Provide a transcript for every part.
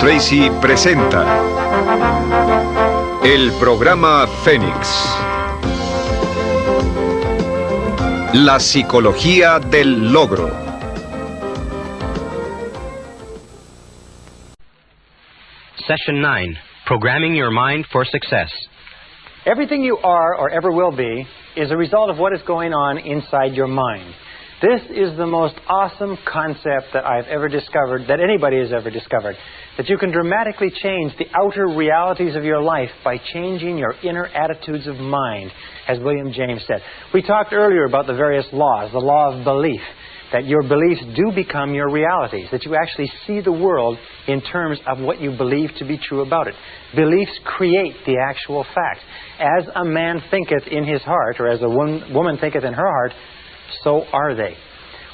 Tracy presenta el programa Fénix. La psicología del logro. Session 9. Programming your mind for success. Everything you are or ever will be is a result of what is going on inside your mind. This is the most awesome concept that I've ever discovered, that anybody has ever discovered. That you can dramatically change the outer realities of your life by changing your inner attitudes of mind, as William James said. We talked earlier about the various laws, the law of belief, that your beliefs do become your realities, that you actually see the world in terms of what you believe to be true about it. Beliefs create the actual fact. As a man thinketh in his heart, or as a woman thinketh in her heart, so are they.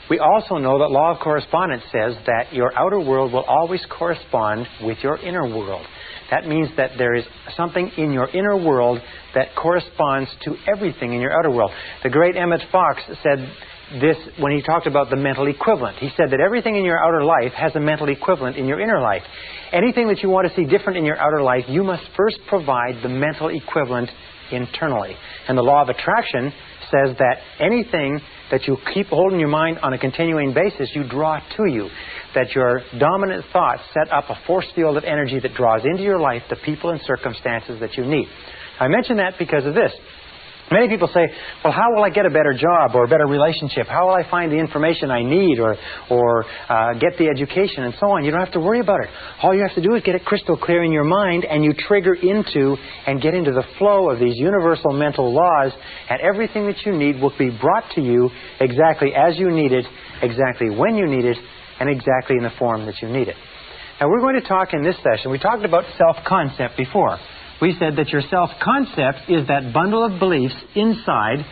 We also know that law of correspondence says that your outer world will always correspond with your inner world. That means that there is something in your inner world that corresponds to everything in your outer world. The great Emmett Fox said this when he talked about the mental equivalent. He said that everything in your outer life has a mental equivalent in your inner life. Anything that you want to see different in your outer life, you must first provide the mental equivalent internally. And the law of attraction says that anything that you keep holding your mind on a continuing basis, you draw to you. That your dominant thoughts set up a force field of energy that draws into your life the people and circumstances that you need. I mention that because of this. Many people say, well, how will I get a better job or a better relationship? How will I find the information I need or get the education and so on? You don't have to worry about it. All you have to do is get it crystal clear in your mind, and you trigger into and get into the flow of these universal mental laws, and everything that you need will be brought to you exactly as you need it, exactly when you need it, and exactly in the form that you need it. Now, we're going to talk in this session. We talked about self-concept before. We said that your self-concept is that bundle of beliefs inside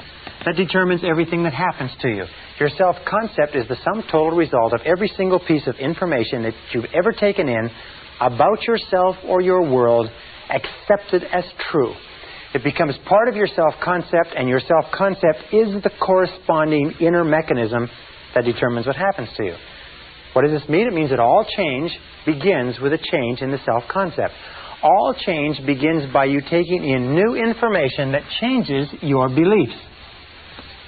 that determines everything that happens to you. Your self-concept is the sum total result of every single piece of information that you've ever taken in about yourself or your world, accepted as true. It becomes part of your self-concept, and your self-concept is the corresponding inner mechanism that determines what happens to you. What does this mean? It means that all change begins with a change in the self-concept. All change begins by you taking in new information that changes your beliefs.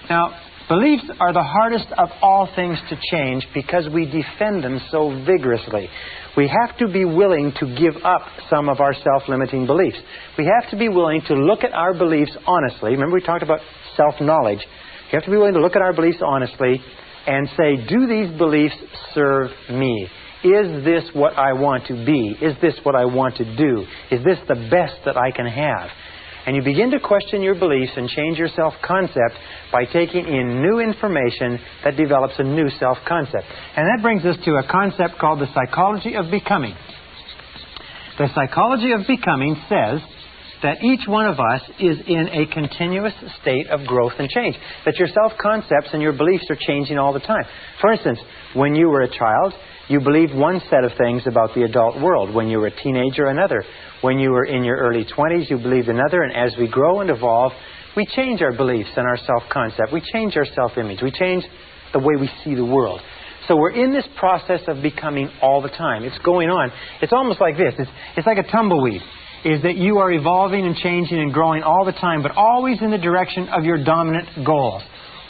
Now, beliefs are the hardest of all things to change because we defend them so vigorously. We have to be willing to give up some of our self-limiting beliefs. We have to be willing to look at our beliefs honestly. Remember, we talked about self-knowledge. You have to be willing to look at our beliefs honestly and say, do these beliefs serve me? Is this what I want to be? Is this what I want to do? Is this the best that I can have? And you begin to question your beliefs and change your self-concept by taking in new information that develops a new self-concept. And that brings us to a concept called the psychology of becoming. The psychology of becoming says that each one of us is in a continuous state of growth and change. That your self-concepts and your beliefs are changing all the time. For instance, when you were a child, you believed one set of things about the adult world. When you were a teenager, another. When you were in your early 20s, you believed another. And as we grow and evolve, we change our beliefs and our self-concept. We change our self-image. We change the way we see the world. So we're in this process of becoming all the time. It's going on. It's almost like this. It's like a tumbleweed. Is that you are evolving and changing and growing all the time, but always in the direction of your dominant goals.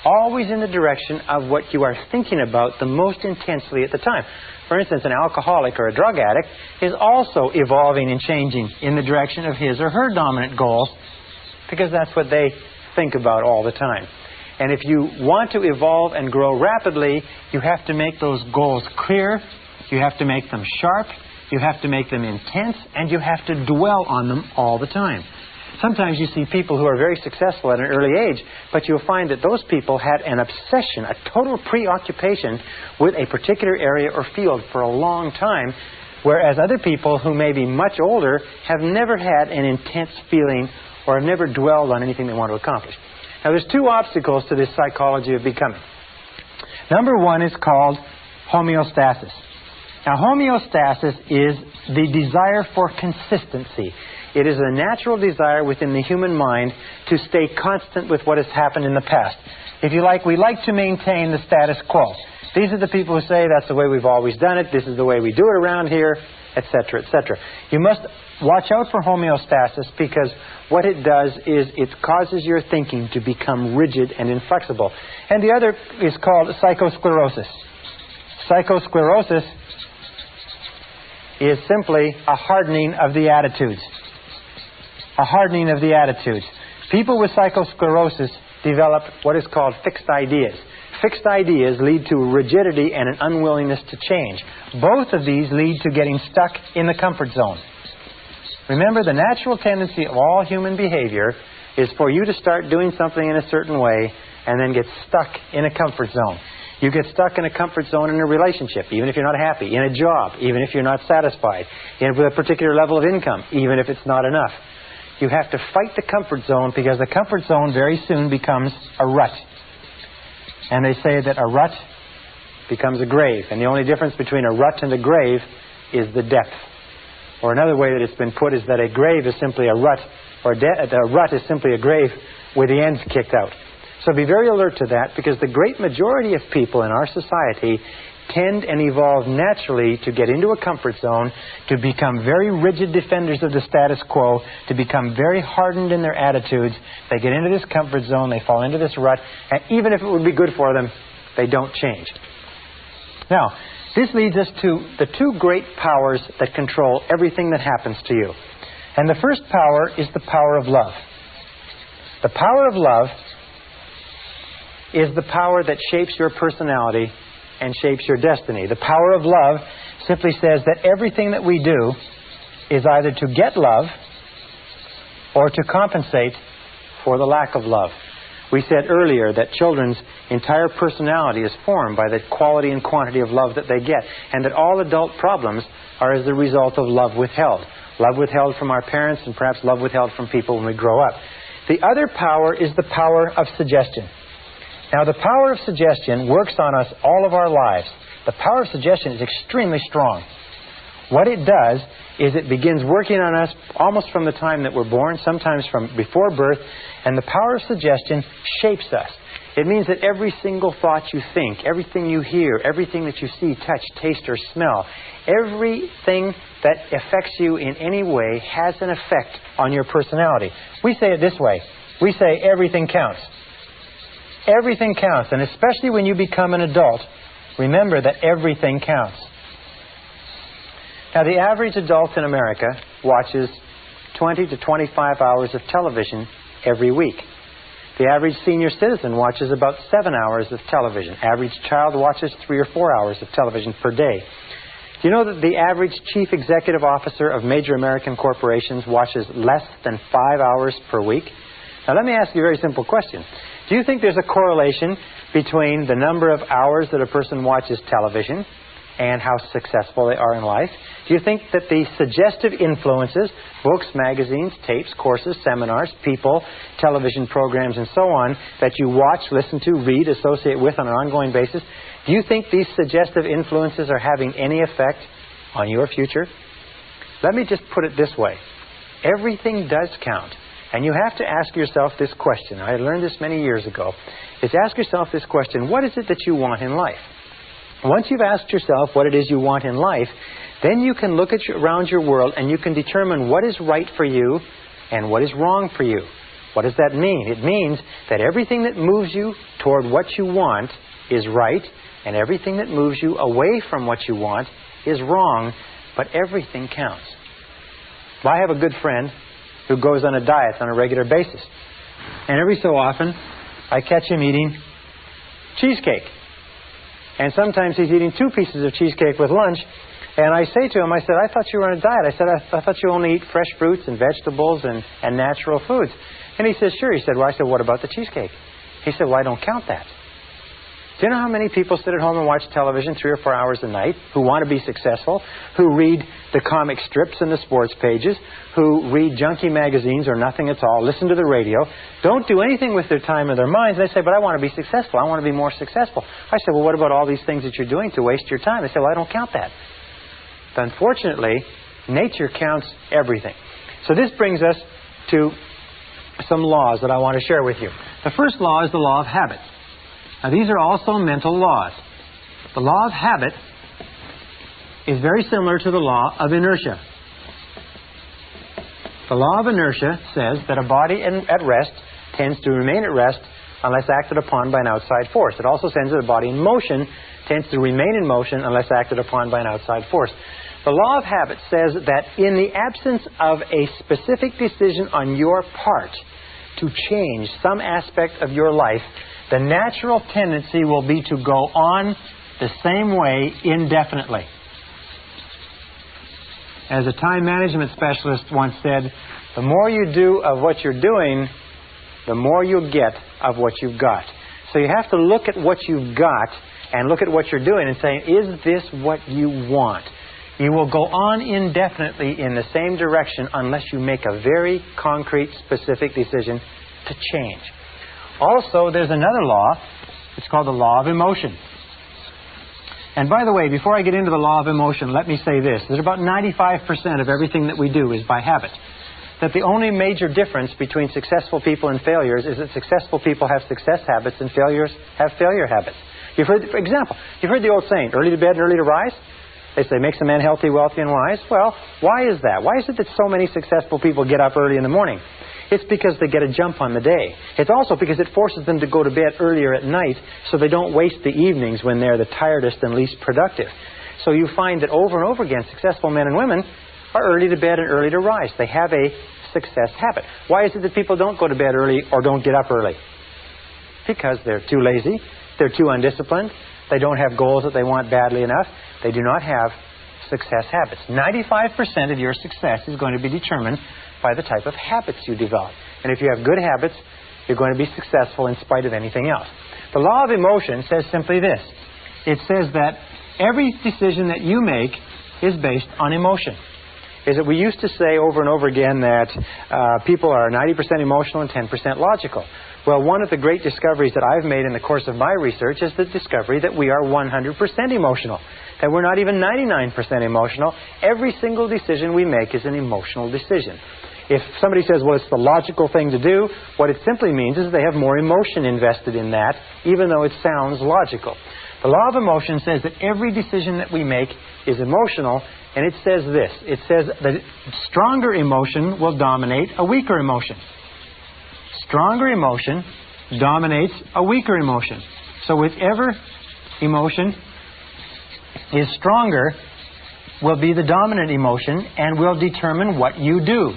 Always in the direction of what you are thinking about the most intensely at the time. For instance, an alcoholic or a drug addict is also evolving and changing in the direction of his or her dominant goals, because that's what they think about all the time. And if you want to evolve and grow rapidly, you have to make those goals clear, you have to make them sharp, you have to make them intense, and you have to dwell on them all the time. Sometimes you see people who are very successful at an early age, but you'll find that those people had an obsession, a total preoccupation with a particular area or field for a long time, whereas other people who may be much older have never had an intense feeling or have never dwelled on anything they want to accomplish. Now, there's two obstacles to this psychology of becoming. Number one is called homeostasis. Now, homeostasis is the desire for consistency. It is a natural desire within the human mind to stay constant with what has happened in the past. If you like, we like to maintain the status quo. These are the people who say that's the way we've always done it, this is the way we do it around here, etc., etc. You must watch out for homeostasis, because what it does is it causes your thinking to become rigid and inflexible. And the other is called psychosclerosis. Psychosclerosis is simply a hardening of the attitudes. A hardening of the attitudes. People with psychosclerosis develop what is called fixed ideas. Fixed ideas lead to rigidity and an unwillingness to change. Both of these lead to getting stuck in the comfort zone. Remember, the natural tendency of all human behavior is for you to start doing something in a certain way and then get stuck in a comfort zone. You get stuck in a comfort zone in a relationship, even if you're not happy, in a job, even if you're not satisfied, with a particular level of income, even if it's not enough. You have to fight the comfort zone, because the comfort zone very soon becomes a rut. And they say that a rut becomes a grave. And the only difference between a rut and a grave is the depth. Or another way that it's been put is that a grave is simply a rut, or a rut is simply a grave with the ends kicked out. So be very alert to that, because the great majority of people in our society tend and evolve naturally to get into a comfort zone, to become very rigid defenders of the status quo, to become very hardened in their attitudes. They get into this comfort zone, they fall into this rut, and even if it would be good for them, they don't change. Now, this leads us to the two great powers that control everything that happens to you. And the first power is the power of love. The power of love is the power that shapes your personality and shapes your destiny. The power of love simply says that everything that we do is either to get love or to compensate for the lack of love. We said earlier that children's entire personality is formed by the quality and quantity of love that they get, and that all adult problems are as the result of love withheld. Love withheld from our parents, and perhaps love withheld from people when we grow up. The other power is the power of suggestion. Now, the power of suggestion works on us all of our lives. The power of suggestion is extremely strong. What it does is it begins working on us almost from the time that we're born, sometimes from before birth, and the power of suggestion shapes us. It means that every single thought you think, everything you hear, everything that you see, touch, taste, or smell, everything that affects you in any way has an effect on your personality. We say it this way. We say everything counts. Everything counts, and especially when you become an adult, remember that everything counts. Now, the average adult in America watches 20 to 25 hours of television every week. The average senior citizen watches about 7 hours of television. Average child watches 3 or 4 hours of television per day. Do you know that the average chief executive officer of major American corporations watches less than 5 hours per week? Now, let me ask you a very simple question. Do you think there's a correlation between the number of hours that a person watches television and how successful they are in life? Do you think that the suggestive influences, books, magazines, tapes, courses, seminars, people, television programs, and so on, that you watch, listen to, read, associate with on an ongoing basis, do you think these suggestive influences are having any effect on your future? Let me just put it this way. Everything does count. And you have to ask yourself this question. I learned this many years ago. Is ask yourself this question: what is it that you want in life? Once you've asked yourself what it is you want in life, then you can look around your world and you can determine what is right for you and what is wrong for you. What does that mean? It means that everything that moves you toward what you want is right, and everything that moves you away from what you want is wrong, but everything counts. Well, I have a good friend who goes on a diet on a regular basis. And every so often, I catch him eating cheesecake. And sometimes he's eating 2 pieces of cheesecake with lunch. And I say to him, I said, I thought you were on a diet. I said, I thought you only eat fresh fruits and vegetables and natural foods. And he says, sure. He said, well, I said, what about the cheesecake? He said, well, I don't count that. Do you know how many people sit at home and watch television 3 or 4 hours a night, who want to be successful, who read the comic strips and the sports pages, who read junky magazines or nothing at all, listen to the radio, don't do anything with their time or their minds? They say, but I want to be successful. I want to be more successful. I said, well, what about all these things that you're doing to waste your time? They say, well, I don't count that. But unfortunately, nature counts everything. So this brings us to some laws that I want to share with you. The first law is the law of habit. Now, these are also mental laws. The law of habit is very similar to the law of inertia. The law of inertia says that a body at rest tends to remain at rest unless acted upon by an outside force. It also says that a body in motion tends to remain in motion unless acted upon by an outside force. The law of habit says that in the absence of a specific decision on your part to change some aspect of your life, the natural tendency will be to go on the same way indefinitely. As a time management specialist once said, the more you do of what you're doing, the more you'll get of what you've got. So you have to look at what you've got and look at what you're doing and say, is this what you want? You will go on indefinitely in the same direction unless you make a very concrete, specific decision to change. Also, there's another law. It's called the law of emotion. And by the way, before I get into the law of emotion, let me say this. That about 95% of everything that we do is by habit. That the only major difference between successful people and failures is that successful people have success habits and failures have failure habits. For example, you've heard the old saying, early to bed and early to rise? They say, makes a man healthy, wealthy, and wise. Well, why is that? Why is it that so many successful people get up early in the morning? It's because they get a jump on the day. It's also because it forces them to go to bed earlier at night so they don't waste the evenings when they're the tiredest and least productive. So you find that over and over again, successful men and women are early to bed and early to rise. They have a success habit. Why is it that people don't go to bed early or don't get up early? Because they're too lazy, they're too undisciplined, they don't have goals that they want badly enough, they do not have success habits. 95% of your success is going to be determined by the type of habits you develop. And if you have good habits, you're going to be successful in spite of anything else. The law of emotion says simply this. It says that every decision that you make is based on emotion. Is that we used to say over and over again that people are 90% emotional and 10% logical. Well, one of the great discoveries that I've made in the course of my research is the discovery that we are 100% emotional. That we're not even 99% emotional. Every single decision we make is an emotional decision. If somebody says, well, it's the logical thing to do, what it simply means is they have more emotion invested in that, even though it sounds logical. The law of emotion says that every decision that we make is emotional, and it says this. It says that stronger emotion will dominate a weaker emotion. Stronger emotion dominates a weaker emotion. So whichever emotion is stronger will be the dominant emotion and will determine what you do.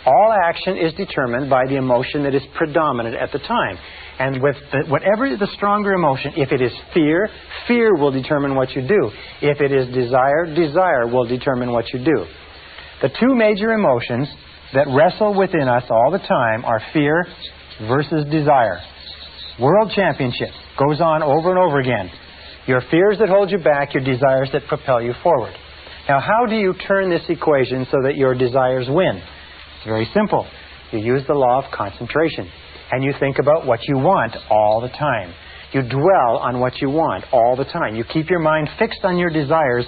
All action is determined by the emotion that is predominant at the time. And with whatever is the stronger emotion, if it is fear, fear will determine what you do. If it is desire, desire will determine what you do. The two major emotions that wrestle within us all the time are fear versus desire. World Championship goes on over and over again. Your fears that hold you back, your desires that propel you forward. Now, how do you turn this equation so that your desires win? It's very simple. You use the law of concentration. And you think about what you want all the time. You dwell on what you want all the time. You keep your mind fixed on your desires.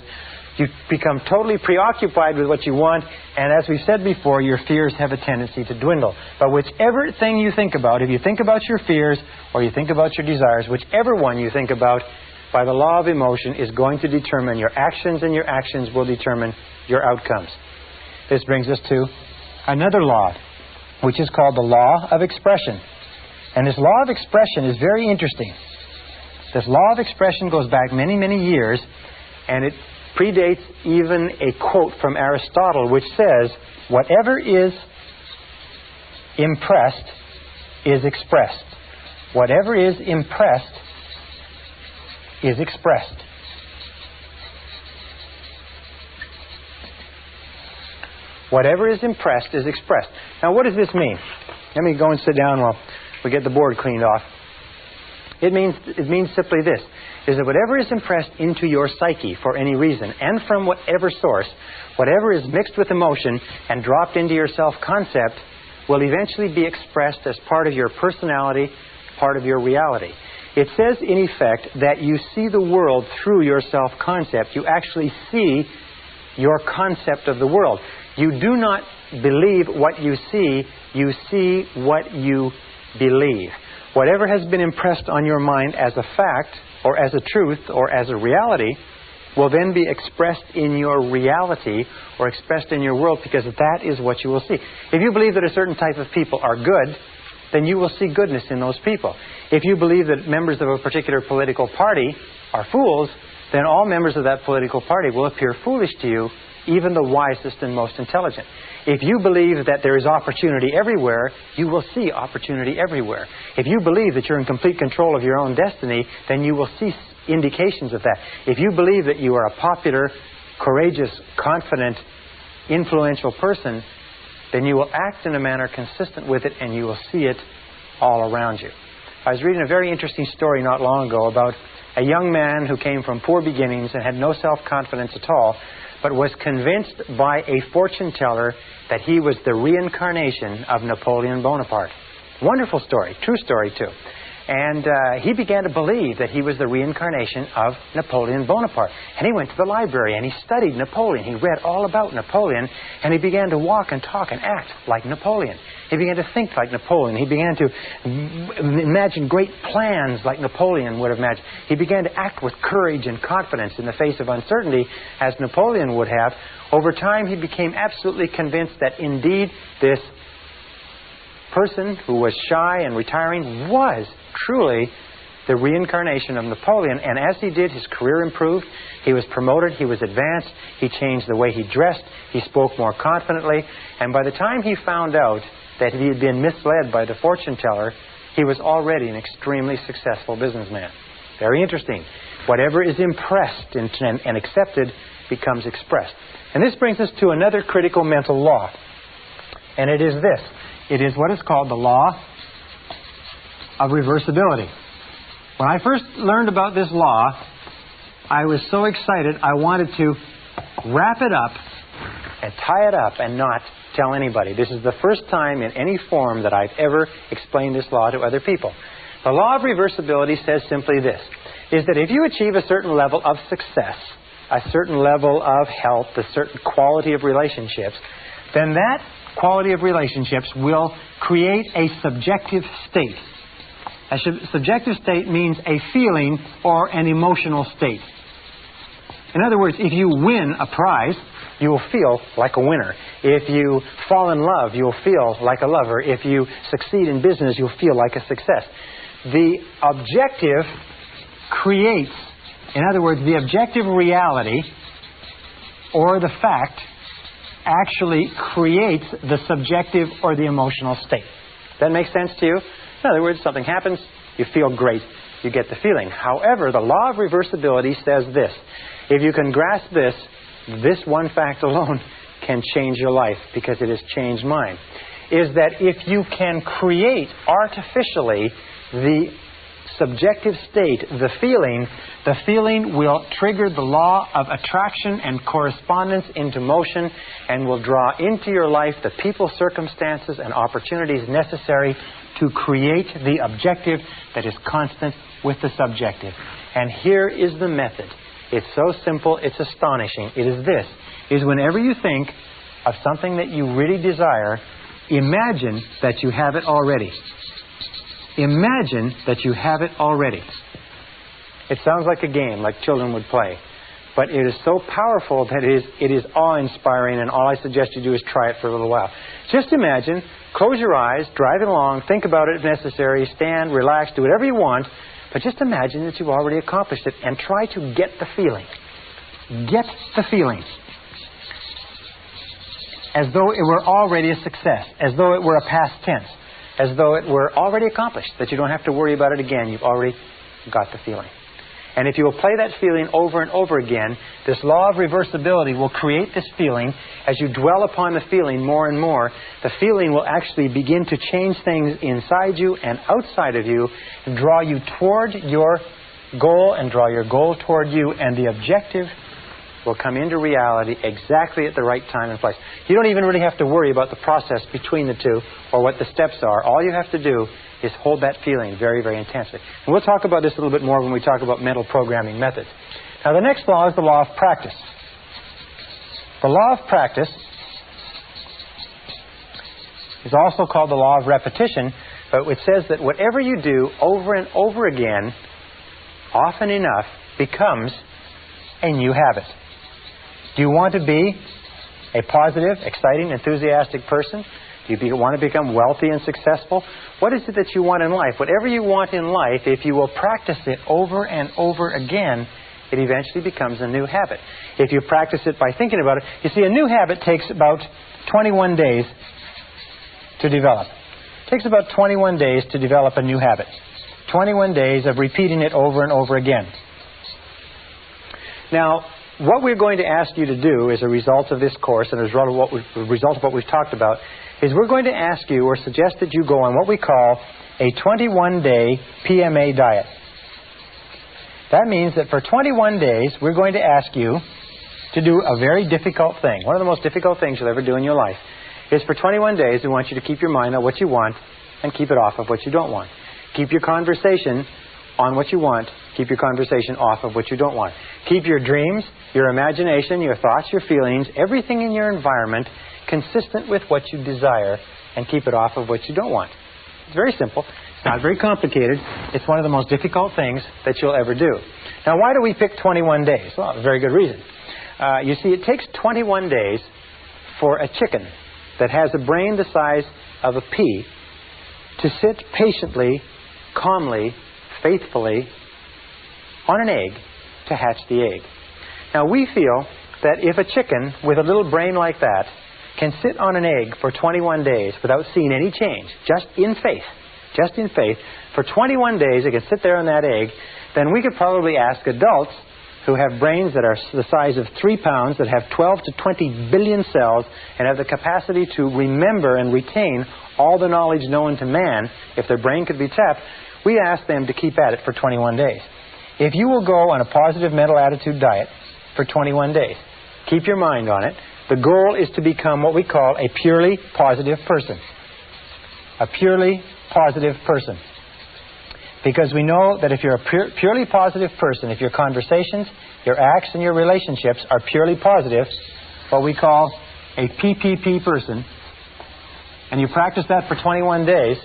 You become totally preoccupied with what you want. And as we said before, your fears have a tendency to dwindle. But whichever thing you think about, if you think about your fears or you think about your desires, whichever one you think about, by the law of emotion is going to determine your actions, and your actions will determine your outcomes. This brings us to another law, which is called the law of expression. And this law of expression is very interesting. This law of expression goes back many, many years, and it predates even a quote from Aristotle, which says, whatever is impressed is expressed. Whatever is impressed is expressed. Whatever is impressed is expressed. Now, what does this mean? Let me go and sit down while we get the board cleaned off. It means simply this, is that whatever is impressed into your psyche for any reason, and from whatever source, whatever is mixed with emotion and dropped into your self-concept will eventually be expressed as part of your personality, part of your reality. It says, in effect, that you see the world through your self-concept. You actually see your concept of the world. You do not believe what you see what you believe. Whatever has been impressed on your mind as a fact, or as a truth, or as a reality, will then be expressed in your reality or expressed in your world, because that is what you will see. If you believe that a certain type of people are good, then you will see goodness in those people. If you believe that members of a particular political party are fools, then all members of that political party will appear foolish to you, even the wisest and most intelligent. If you believe that there is opportunity everywhere, you will see opportunity everywhere. If you believe that you're in complete control of your own destiny, then you will see indications of that. If you believe that you are a popular, courageous, confident, influential person, then you will act in a manner consistent with it, and you will see it all around you. I was reading a very interesting story not long ago about a young man who came from poor beginnings and had no self-confidence at all, but was convinced by a fortune teller that he was the reincarnation of Napoleon Bonaparte. Wonderful story, true story too. And he began to believe that he was the reincarnation of Napoleon Bonaparte. And he went to the library and he studied Napoleon. He read all about Napoleon, and he began to walk and talk and act like Napoleon. He began to think like Napoleon. He began to imagine great plans like Napoleon would have imagined. He began to act with courage and confidence in the face of uncertainty, as Napoleon would have. Over time, he became absolutely convinced that indeed this person who was shy and retiring was truly the reincarnation of Napoleon. And as he did, his career improved. He was promoted. He was advanced. He changed the way he dressed. He spoke more confidently. And by the time he found out that he had been misled by the fortune teller, he was already an extremely successful businessman. Very interesting. Whatever is impressed and accepted becomes expressed. And this brings us to another critical mental law. And it is this. It is what is called the law of reversibility. When I first learned about this law, I was so excited I wanted to wrap it up and tie it up and not tell anybody. This is the first time in any form that I've ever explained this law to other people. The law of reversibility says simply this, is that if you achieve a certain level of success, a certain level of health, a certain quality of relationships, then that quality of relationships will create a subjective state. A subjective state means a feeling or an emotional state. In other words, if you win a prize, you will feel like a winner. If you fall in love, you'll feel like a lover. If you succeed in business, you'll feel like a success. The objective creates, in other words, the objective reality or the fact actually creates the subjective or the emotional state. That makes sense to you? In other words, something happens, you feel great, you get the feeling. However, the law of reversibility says this. If you can grasp this, this one fact alone can change your life, because it has changed mine. Is that if you can create artificially the subjective state, the feeling will trigger the law of attraction and correspondence into motion, and will draw into your life the people, circumstances, and opportunities necessary to create the objective that is constant with the subjective. And here is the method. It's so simple, it's astonishing. It is this, is whenever you think of something that you really desire, imagine that you have it already. Imagine that you have it already. It sounds like a game, like children would play. But it is so powerful that it is awe-inspiring, and all I suggest you do is try it for a little while. Just imagine, close your eyes, driving along, think about it if necessary, stand, relax, do whatever you want, but just imagine that you've already accomplished it, and try to get the feeling. Get the feeling. As though it were already a success, as though it were a past tense, as though it were already accomplished, that you don't have to worry about it again. You've already got the feeling. And if you will play that feeling over and over again, this law of reversibility will create this feeling. As you dwell upon the feeling more and more, the feeling will actually begin to change things inside you and outside of you, and draw you toward your goal and draw your goal toward you, and the objective will come into reality exactly at the right time and place. You don't even really have to worry about the process between the two or what the steps are. All you have to do is hold that feeling very, very intensely. And we'll talk about this a little bit more when we talk about mental programming methods. Now, the next law is the law of practice. The law of practice is also called the law of repetition, but it says that whatever you do over and over again, often enough, becomes a new habit. Do you want to be a positive, exciting, enthusiastic person? Do you want to become wealthy and successful? What is it that you want in life? Whatever you want in life, if you will practice it over and over again, it eventually becomes a new habit. If you practice it by thinking about it, you see, a new habit takes about 21 days to develop. It takes about 21 days to develop a new habit. 21 days of repeating it over and over again. Now, what we're going to ask you to do as a result of this course and as a result of what we've talked about is we're going to ask you or suggest that you go on what we call a 21-day PMA diet. That means that for 21 days, we're going to ask you to do a very difficult thing. One of the most difficult things you'll ever do in your life is for 21 days, we want you to keep your mind on what you want and keep it off of what you don't want. Keep your conversation on what you want. Keep your conversation off of what you don't want. Keep your dreams, your imagination, your thoughts, your feelings, everything in your environment consistent with what you desire, and keep it off of what you don't want. It's very simple. It's not very complicated. It's one of the most difficult things that you'll ever do. Now, why do we pick 21 days? Well, a very good reason. You see, it takes 21 days for a chicken that has a brain the size of a pea to sit patiently, calmly, faithfully on an egg to hatch the egg. Now, we feel that if a chicken with a little brain like that can sit on an egg for 21 days without seeing any change, just in faith, for 21 days it can sit there on that egg, then we could probably ask adults who have brains that are the size of 3 pounds, that have 12 to 20 billion cells, and have the capacity to remember and retain all the knowledge known to man, if their brain could be tapped, we ask them to keep at it for 21 days. If you will go on a positive mental attitude diet for 21 days, keep your mind on it, the goal is to become what we call a purely positive person. A purely positive person. Because we know that if you're a purely positive person, if your conversations, your acts, and your relationships are purely positive, what we call a PPP person, and you practice that for 21 days,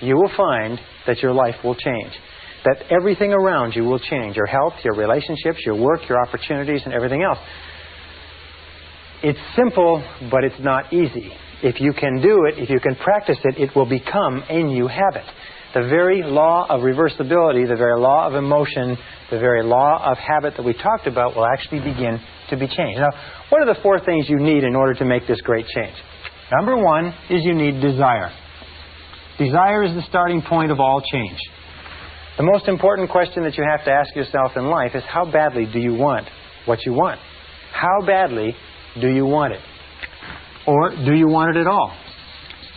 you will find that your life will change. That everything around you will change. Your health, your relationships, your work, your opportunities, and everything else. It's simple, but it's not easy. If you can do it, if you can practice it, it will become a new habit. The very law of reversibility, the very law of emotion, the very law of habit that we talked about will actually begin to be changed. Now, what are the 4 things you need in order to make this great change? Number 1 is you need desire. Desire is the starting point of all change. The most important question that you have to ask yourself in life is, how badly do you want what you want? How badly do you want it? Or do you want it at all?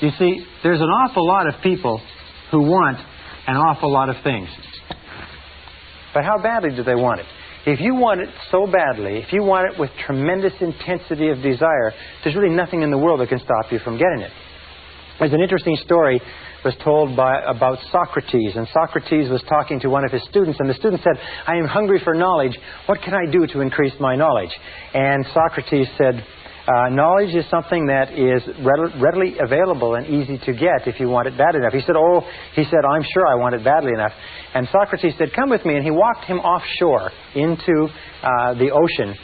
You see, there's an awful lot of people who want an awful lot of things. But how badly do they want it? If you want it so badly, if you want it with tremendous intensity of desire, there's really nothing in the world that can stop you from getting it. There's an interesting story was told about Socrates, and Socrates was talking to one of his students, and the student said, "I am hungry for knowledge. What can I do to increase my knowledge?" And Socrates said, knowledge is something that is readily available and easy to get if you want it bad enough. He said, I'm sure I want it badly enough. And Socrates said, "Come with me." And he walked him offshore into the ocean,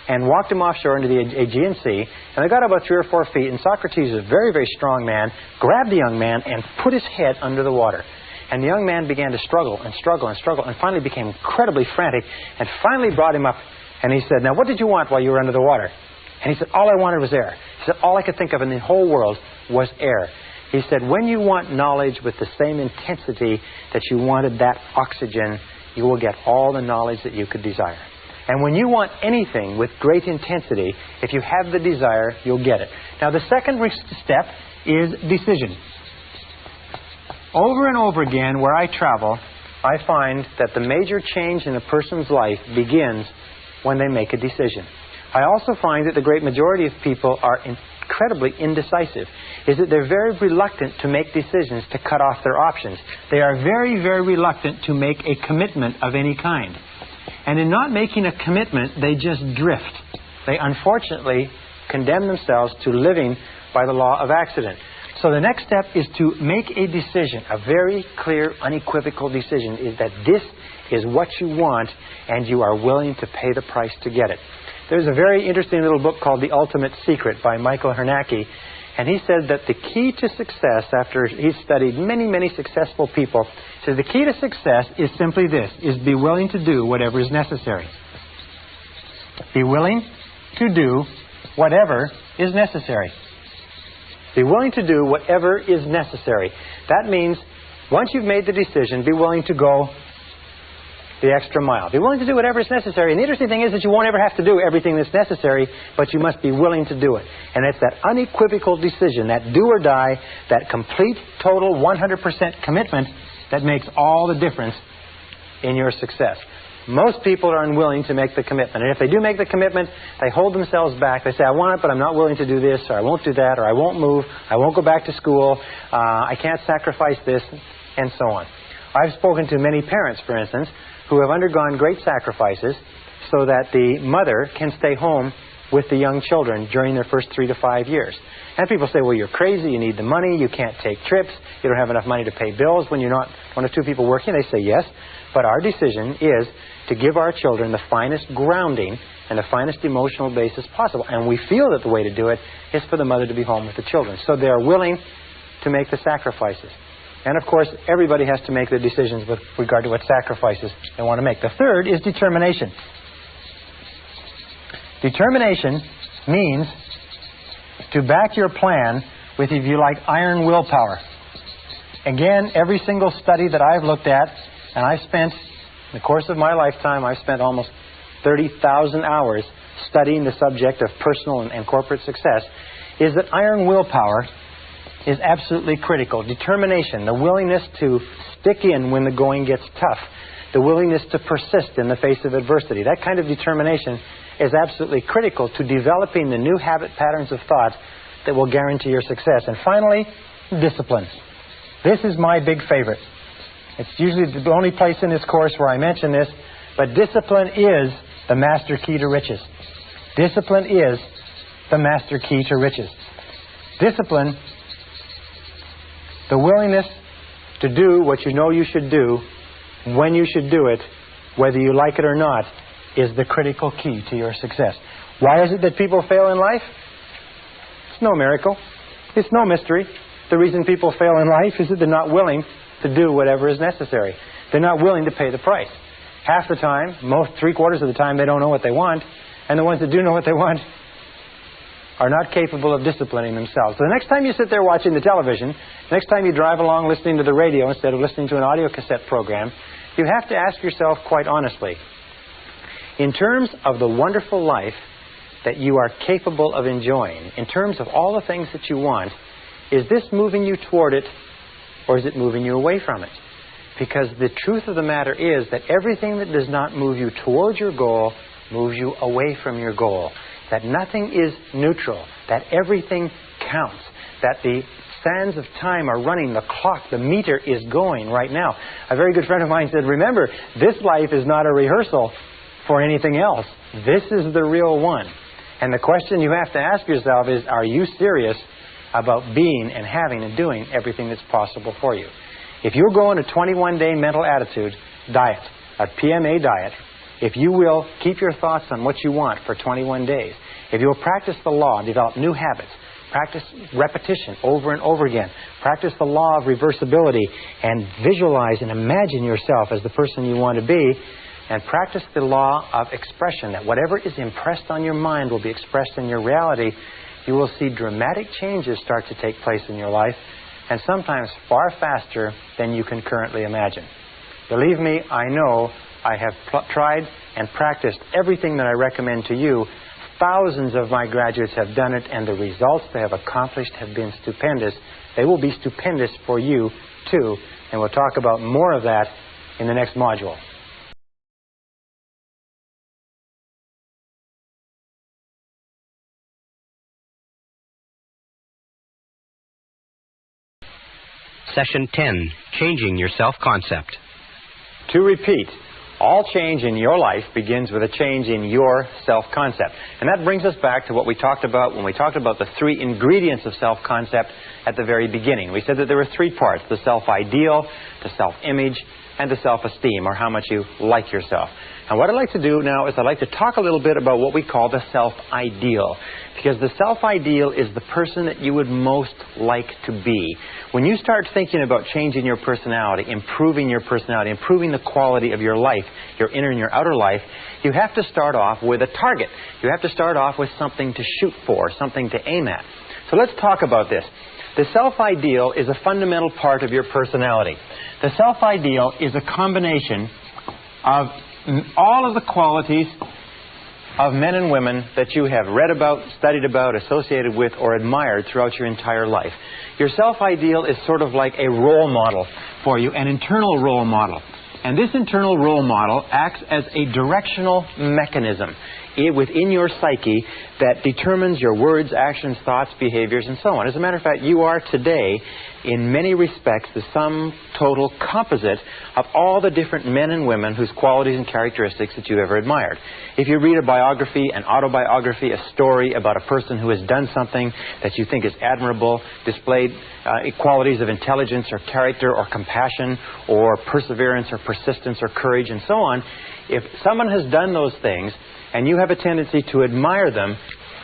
and walked him offshore into the Aegean Sea. And they got about 3 or 4 feet, and Socrates, a very, very strong man, grabbed the young man and put his head under the water. And the young man began to struggle and struggle and struggle, and finally became incredibly frantic, and finally brought him up. And he said, "Now, what did you want while you were under the water?" And he said, "All I wanted was air." He said, "All I could think of in the whole world was air." He said, "When you want knowledge with the same intensity that you wanted that oxygen, you will get all the knowledge that you could desire. And when you want anything with great intensity, if you have the desire, you'll get it." Now, the second step is decision. Over and over again, where I travel, I find that the major change in a person's life begins when they make a decision. I also find that the great majority of people are incredibly indecisive, is that they're very reluctant to make decisions to cut off their options. They are very, very reluctant to make a commitment of any kind. And in not making a commitment, they just drift. They unfortunately condemn themselves to living by the law of accident. So the next step is to make a decision, a very clear, unequivocal decision, is that this is what you want and you are willing to pay the price to get it. There's a very interesting little book called The Ultimate Secret by Michael Hernacki, and he said that the key to success, after he's studied many, many successful people, says the key to success is simply this, is be willing to do whatever is necessary. Be willing to do whatever is necessary. Be willing to do whatever is necessary. That means once you've made the decision, be willing to go the extra mile. Be willing to do whatever is necessary. And the interesting thing is that you won't ever have to do everything that's necessary, but you must be willing to do it. And it's that unequivocal decision, that do or die, that complete, total, 100% commitment that makes all the difference in your success. Most people are unwilling to make the commitment. And if they do make the commitment, they hold themselves back. They say, I want it, but I'm not willing to do this, or I won't do that, or I won't move, I won't go back to school, I can't sacrifice this, and so on. I've spoken to many parents, for instance, who have undergone great sacrifices so that the mother can stay home with the young children during their first 3 to 5 years. And people say, well, you're crazy, you need the money, you can't take trips, you don't have enough money to pay bills when you're not one of two people working. They say yes, but our decision is to give our children the finest grounding and the finest emotional basis possible. And we feel that the way to do it is for the mother to be home with the children. So they are willing to make the sacrifices. And of course, everybody has to make their decisions with regard to what sacrifices they want to make. The third is determination. Determination means to back your plan with, if you like, iron willpower. Again, every single study that I've looked at, and I've spent, in the course of my lifetime, I've spent almost 30,000 hours studying the subject of personal and corporate success, is that iron willpower is absolutely critical. Determination, the willingness to stick in when the going gets tough, the willingness to persist in the face of adversity. That kind of determination is absolutely critical to developing the new habit patterns of thought that will guarantee your success. And finally, discipline. This is my big favorite. It's usually the only place in this course where I mention this, but discipline is the master key to riches. Discipline is the master key to riches. Discipline, the willingness to do what you know you should do, when you should do it, whether you like it or not, is the critical key to your success. Why is it that people fail in life? It's no miracle. It's no mystery. The reason people fail in life is that they're not willing to do whatever is necessary. They're not willing to pay the price. Half the time, three-quarters of the time, they don't know what they want, and the ones that do know what they want are not capable of disciplining themselves. So the next time you sit there watching the television, next time you drive along listening to the radio instead of listening to an audio cassette program, you have to ask yourself quite honestly, in terms of the wonderful life that you are capable of enjoying, in terms of all the things that you want, is this moving you toward it, or is it moving you away from it? Because the truth of the matter is that everything that does not move you towards your goal moves you away from your goal. That nothing is neutral, that everything counts, that the sands of time are running, the clock, the meter is going right now. A very good friend of mine said, remember, this life is not a rehearsal for anything else. This is the real one. And the question you have to ask yourself is, are you serious about being and having and doing everything that's possible for you? If you'll go on a 21-day mental attitude diet, a PMA diet, if you will keep your thoughts on what you want for 21 days, if you will practice the law and develop new habits, practice repetition over and over again, practice the law of reversibility, and visualize and imagine yourself as the person you want to be, and practice the law of expression, that whatever is impressed on your mind will be expressed in your reality, you will see dramatic changes start to take place in your life, and sometimes far faster than you can currently imagine. Believe me, I know I have tried and practiced everything that I recommend to you. Thousands of my graduates have done it, and the results they have accomplished have been stupendous. They will be stupendous for you, too, and we'll talk about more of that in the next module. Session 10, Changing Your Self-Concept. To repeat, All change in your life begins with a change in your self-concept. And that brings us back to what we talked about when we talked about the three ingredients of self-concept at the very beginning. We said that there were three parts: the self-ideal, the self-image, and the self-esteem, or how much you like yourself. And what I'd like to do now is I'd like to talk a little bit about what we call the self-ideal. Because the self-ideal is the person that you would most like to be. When you start thinking about changing your personality, improving the quality of your life, your inner and your outer life, you have to start off with a target. You have to start off with something to shoot for, something to aim at. So let's talk about this. The self-ideal is a fundamental part of your personality. The self-ideal is a combination of all of the qualities of men and women that you have read about, studied about, associated with, or admired throughout your entire life. Your self-ideal is sort of like a role model for you, an internal role model. And this internal role model acts as a directional mechanism within your psyche that determines your words, actions, thoughts, behaviors, and so on. As a matter of fact, you are today, in many respects, the sum total composite of all the different men and women whose qualities and characteristics that you ever admired. If you read a biography, an autobiography, a story about a person who has done something that you think is admirable, displayed qualities of intelligence or character or compassion or perseverance or persistence or courage and so on, if someone has done those things and you have a tendency to admire them,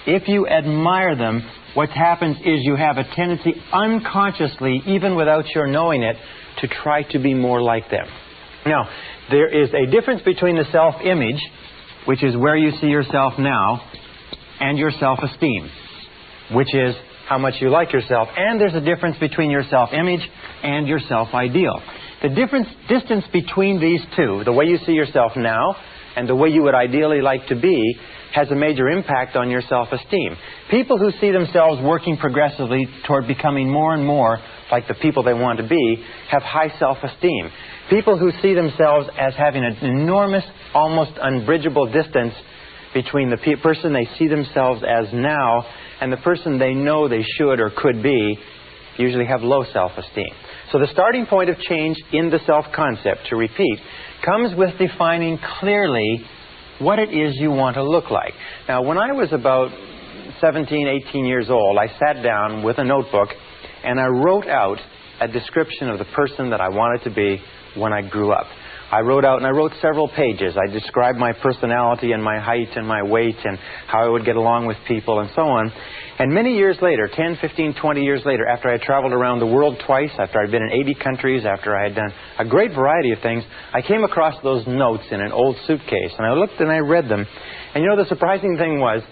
if you admire them, what happens is you have a tendency unconsciously, even without your knowing it, to try to be more like them. Now, there is a difference between the self-image, which is where you see yourself now, and your self-esteem, which is how much you like yourself. And there's a difference between your self-image and your self-ideal. The distance between these two, the way you see yourself now and the way you would ideally like to be, has a major impact on your self-esteem. People who see themselves working progressively toward becoming more and more like the people they want to be have high self-esteem. People who see themselves as having an enormous, almost unbridgeable distance between the person they see themselves as now and the person they know they should or could be usually have low self-esteem. So the starting point of change in the self-concept, to repeat, comes with defining clearly what it is you want to look like. Now, when I was about 17, 18 years old, I sat down with a notebook and I wrote out a description of the person that I wanted to be when I grew up. I wrote several pages. I described my personality and my height and my weight and how I would get along with people and so on. And many years later, 10, 15, 20 years later, after I had traveled around the world twice, after I'd been in 80 countries, after I had done a great variety of things, I came across those notes in an old suitcase. And I looked and I read them. And you know, the surprising thing was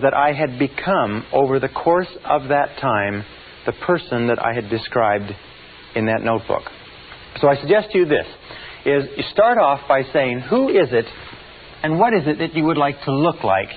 that I had become, over the course of that time, the person that I had described in that notebook. So I suggest to you this, is you start off by saying, who is it and what is it that you would like to look like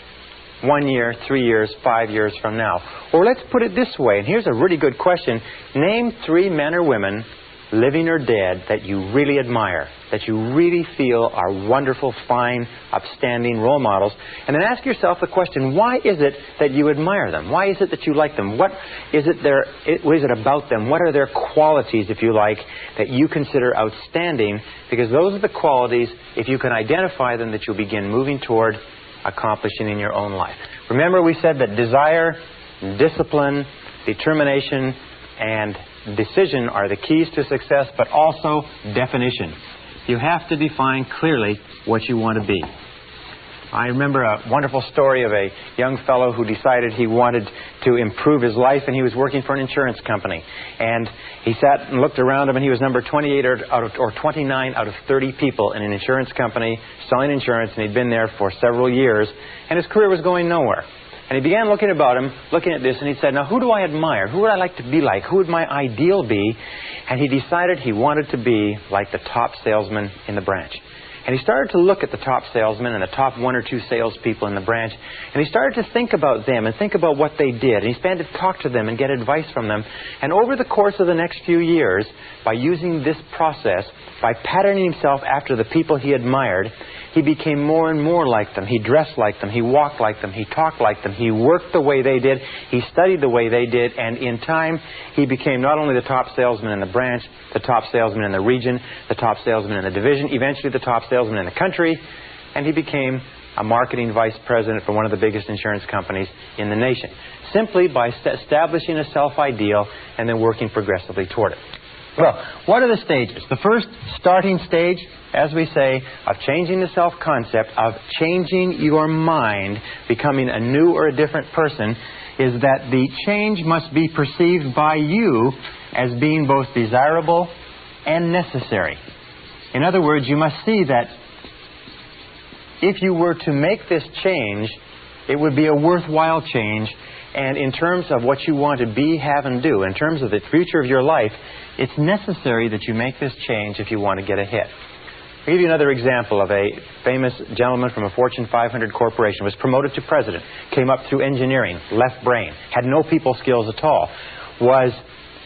1 year, 3 years, 5 years from now? Or let's put it this way, and here's a really good question. Name 3 men or women, living or dead, that you really admire, that you really feel are wonderful, fine, upstanding role models. And then ask yourself the question, why is it that you admire them? Why is it that you like them? What is it about them? What are their qualities, if you like, that you consider outstanding? Because those are the qualities, if you can identify them, that you'll begin moving toward accomplishing in your own life. Remember, we said that desire, discipline, determination, and decision are the keys to success, but also definition. You have to define clearly what you want to be. I remember a wonderful story of a young fellow who decided he wanted to improve his life, and he was working for an insurance company. And he sat and looked around him, and he was number 28 or 29 out of 30 people in an insurance company selling insurance, and he'd been there for several years, and his career was going nowhere. And he began looking about him, looking at this, and he said, now, who do I admire? Who would I like to be like? Who would my ideal be? And he decided he wanted to be like the top salesman in the branch. And he started to look at the top salesmen and the top 1 or 2 salespeople in the branch, and he started to think about them and think about what they did. And he began to talk to them and get advice from them. And over the course of the next few years, by using this process, by patterning himself after the people he admired, he became more and more like them. He dressed like them. He walked like them. He talked like them. He worked the way they did. He studied the way they did. And in time, he became not only the top salesman in the branch, the top salesman in the region, the top salesman in the division, eventually the top salesman in the country, and he became a marketing vice president for one of the biggest insurance companies in the nation, simply by establishing a self-ideal and then working progressively toward it. Well, what are the stages? The first starting stage, as we say, of changing the self-concept, of changing your mind, becoming a new or a different person, is that the change must be perceived by you as being both desirable and necessary. In other words, you must see that if you were to make this change, it would be a worthwhile change, and in terms of what you want to be, have, and do, in terms of the future of your life, it's necessary that you make this change if you want to get ahead. I'll give you another example of a famous gentleman from a Fortune 500 corporation, was promoted to president, came up through engineering, left brain, had no people skills at all, was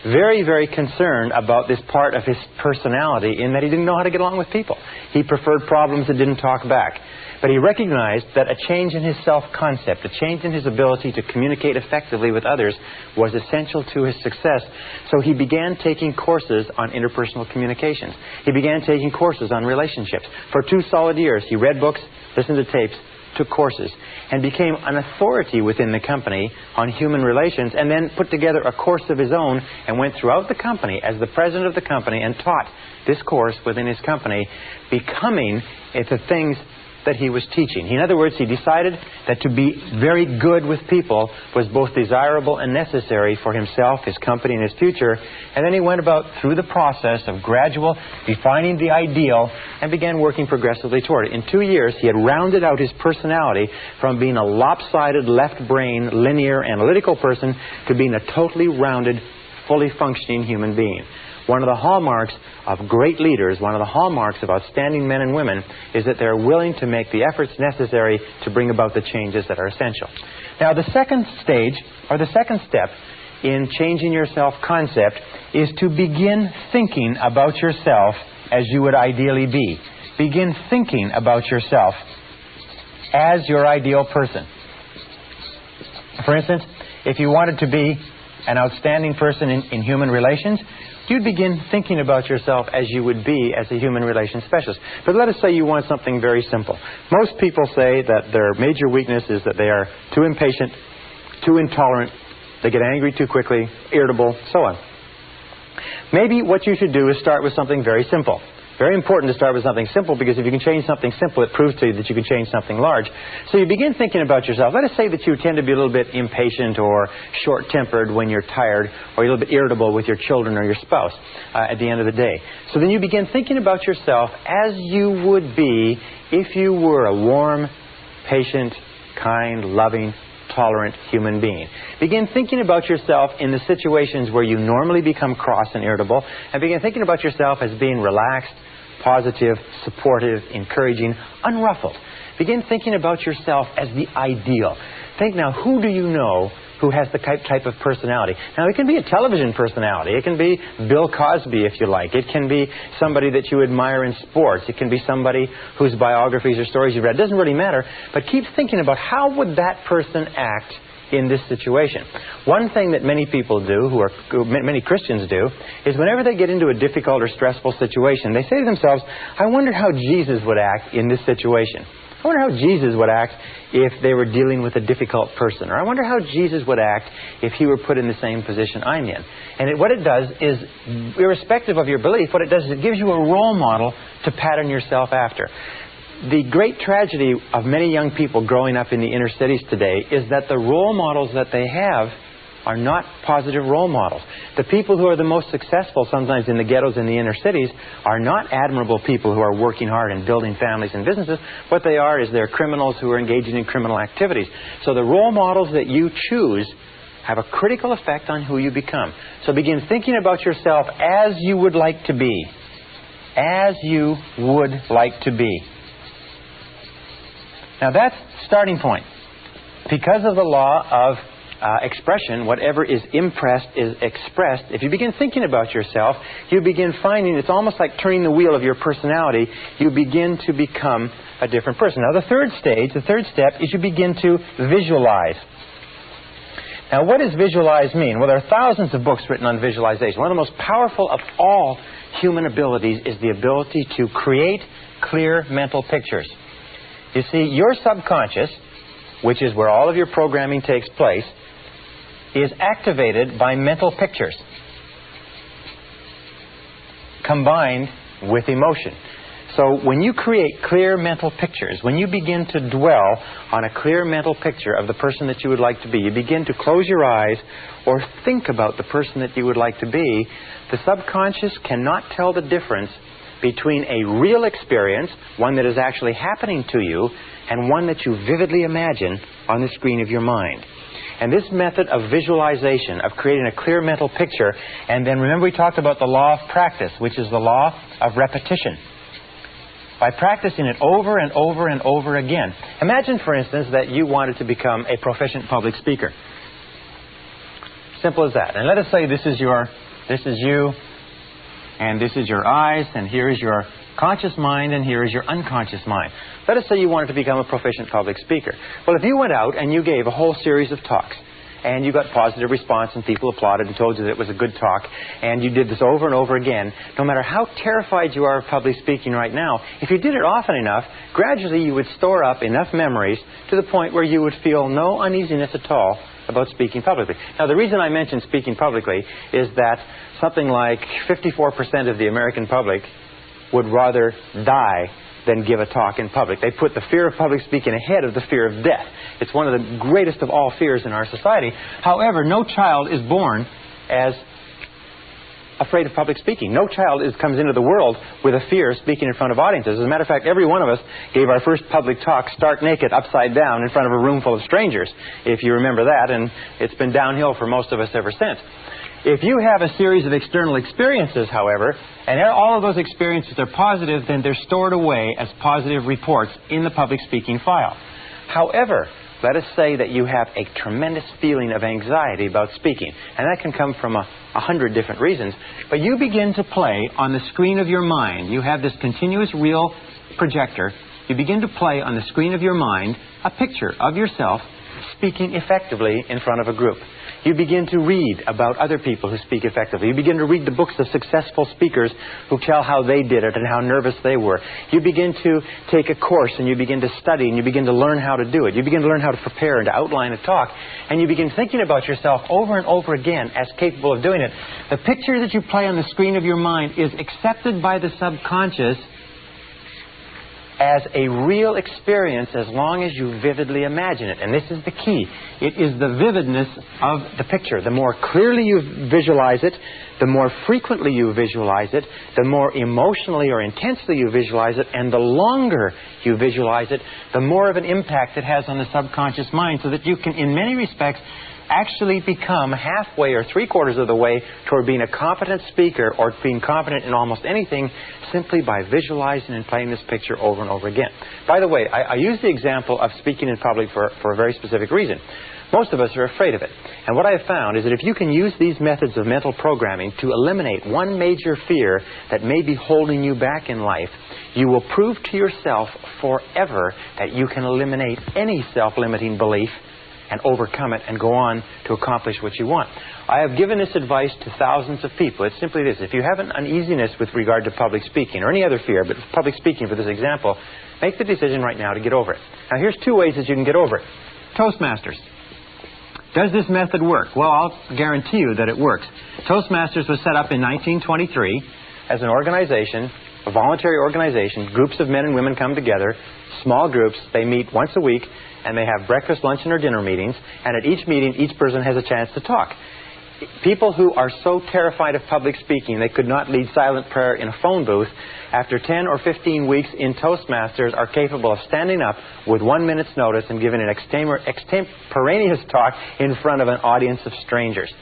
very, very concerned about this part of his personality in that he didn't know how to get along with people. He preferred problems that didn't talk back. But he recognized that a change in his self-concept, a change in his ability to communicate effectively with others was essential to his success. So he began taking courses on interpersonal communications. He began taking courses on relationships. For 2 solid years, he read books, listened to tapes, took courses, and became an authority within the company on human relations, and then put together a course of his own and went throughout the company as the president of the company and taught this course within his company, becoming the things that he was teaching. In other words, he decided that to be very good with people was both desirable and necessary for himself, his company, and his future. And then he went about through the process of gradual defining the ideal and began working progressively toward it. In 2 years, he had rounded out his personality from being a lopsided, left-brain, linear, analytical person to being a totally rounded, fully functioning human being. One of the hallmarks of great leaders, one of the hallmarks of outstanding men and women, is that they're willing to make the efforts necessary to bring about the changes that are essential. Now, the second stage, or the second step in changing your self-concept, is to begin thinking about yourself as you would ideally be. Begin thinking about yourself as your ideal person. For instance, if you wanted to be an outstanding person in human relations, you'd begin thinking about yourself as you would be as a human relations specialist. But let us say you want something very simple. Most people say that their major weakness is that they are too impatient, too intolerant, they get angry too quickly, irritable, so on. Maybe what you should do is start with something very simple. Very important to start with something simple, because if you can change something simple, it proves to you that you can change something large. So you begin thinking about yourself. Let us say that you tend to be a little bit impatient or short-tempered when you're tired, or you're a little bit irritable with your children or your spouse at the end of the day. So then you begin thinking about yourself as you would be if you were a warm, patient, kind, loving, tolerant human being. Begin thinking about yourself in the situations where you normally become cross and irritable, and begin thinking about yourself as being relaxed, positive, supportive, encouraging, unruffled. Begin thinking about yourself as the ideal. Think now, who do you know who has the type of personality? Now, it can be a television personality. It can be Bill Cosby, if you like. It can be somebody that you admire in sports. It can be somebody whose biographies or stories you've read. It doesn't really matter, but keep thinking about how would that person act in this situation. One thing that many people do, many Christians do, is whenever they get into a difficult or stressful situation, they say to themselves, I wonder how Jesus would act in this situation. I wonder how Jesus would act if they were dealing with a difficult person. Or I wonder how Jesus would act if he were put in the same position I'm in. And what it does is, irrespective of your belief, what it does is it gives you a role model to pattern yourself after. The great tragedy of many young people growing up in the inner cities today is that the role models that they have are not positive role models. The people who are the most successful sometimes in the ghettos in the inner cities are not admirable people who are working hard and building families and businesses. What they are is they're criminals who are engaging in criminal activities. So the role models that you choose have a critical effect on who you become. So begin thinking about yourself as you would like to be. As you would like to be. Now that's starting point. Because of the law of expression, whatever is impressed is expressed. If you begin thinking about yourself, you begin finding it's almost like turning the wheel of your personality. You begin to become a different person. Now, the third step is you begin to visualize. Now, what does visualize mean? Well, there are thousands of books written on visualization. One of the most powerful of all human abilities is the ability to create clear mental pictures. You see, your subconscious, which is where all of your programming takes place, is activated by mental pictures combined with emotion. So when you create clear mental pictures, when you begin to dwell on a clear mental picture of the person that you would like to be, you begin to close your eyes or think about the person that you would like to be, the subconscious cannot tell the difference between a real experience, one that is actually happening to you, and one that you vividly imagine on the screen of your mind. And this method of visualization, of creating a clear mental picture, and then remember we talked about the law of practice, which is the law of repetition. By practicing it over and over and over again. Imagine, for instance, that you wanted to become a proficient public speaker. Simple as that. And let us say this is you, and this is your eyes, and here is your conscious mind, and here is your unconscious mind. Let us say you wanted to become a proficient public speaker. Well, if you went out and you gave a whole series of talks, and you got positive response, and people applauded and told you that it was a good talk, and you did this over and over again, no matter how terrified you are of public speaking right now, if you did it often enough, gradually you would store up enough memories to the point where you would feel no uneasiness at all about speaking publicly. Now, the reason I mention speaking publicly is that something like 54% of the American public would rather die than give a talk in public. They put the fear of public speaking ahead of the fear of death. It's one of the greatest of all fears in our society. However, no child is born as afraid of public speaking. No child comes into the world with a fear of speaking in front of audiences. As a matter of fact, every one of us gave our first public talk stark naked, upside down, in front of a room full of strangers, if you remember that, and it's been downhill for most of us ever since. If you have a series of external experiences, however, and all of those experiences are positive, then they're stored away as positive reports in the public speaking file. However, let us say that you have a tremendous feeling of anxiety about speaking, and that can come from 100 different reasons, but you begin to play on the screen of your mind. You have this continuous real projector. You begin to play on the screen of your mind a picture of yourself speaking effectively in front of a group. You begin to read about other people who speak effectively. You begin to read the books of successful speakers who tell how they did it and how nervous they were. You begin to take a course and you begin to study and you begin to learn how to do it. You begin to learn how to prepare and to outline a talk. And you begin thinking about yourself over and over again as capable of doing it. The picture that you play on the screen of your mind is accepted by the subconscious as a real experience as long as you vividly imagine it. And this is the key. It is the vividness of the picture. The more clearly you visualize it, the more frequently you visualize it, the more emotionally or intensely you visualize it, and the longer you visualize it, the more of an impact it has on the subconscious mind, so that you can, in many respects, actually become halfway or three-quarters of the way toward being a competent speaker or being competent in almost anything simply by visualizing and playing this picture over and over again. By the way, I use the example of speaking in public for a very specific reason. Most of us are afraid of it. And what I have found is that if you can use these methods of mental programming to eliminate one major fear that may be holding you back in life, you will prove to yourself forever that you can eliminate any self-limiting belief and overcome it and go on to accomplish what you want. I have given this advice to thousands of people. It's simply this. If you have an uneasiness with regard to public speaking or any other fear, but public speaking for this example, make the decision right now to get over it. Now, here's two ways that you can get over it. Toastmasters. Does this method work? Well, I'll guarantee you that it works. Toastmasters was set up in 1923 as an organization, a voluntary organization. Groups of men and women come together, small groups. They meet once a week, and they have breakfast, lunch, and or dinner meetings. And at each meeting, each person has a chance to talk. People who are so terrified of public speaking they could not lead silent prayer in a phone booth, after 10 or 15 weeks in Toastmasters are capable of standing up with 1 minute's notice and giving an extemporaneous talk in front of an audience of strangers.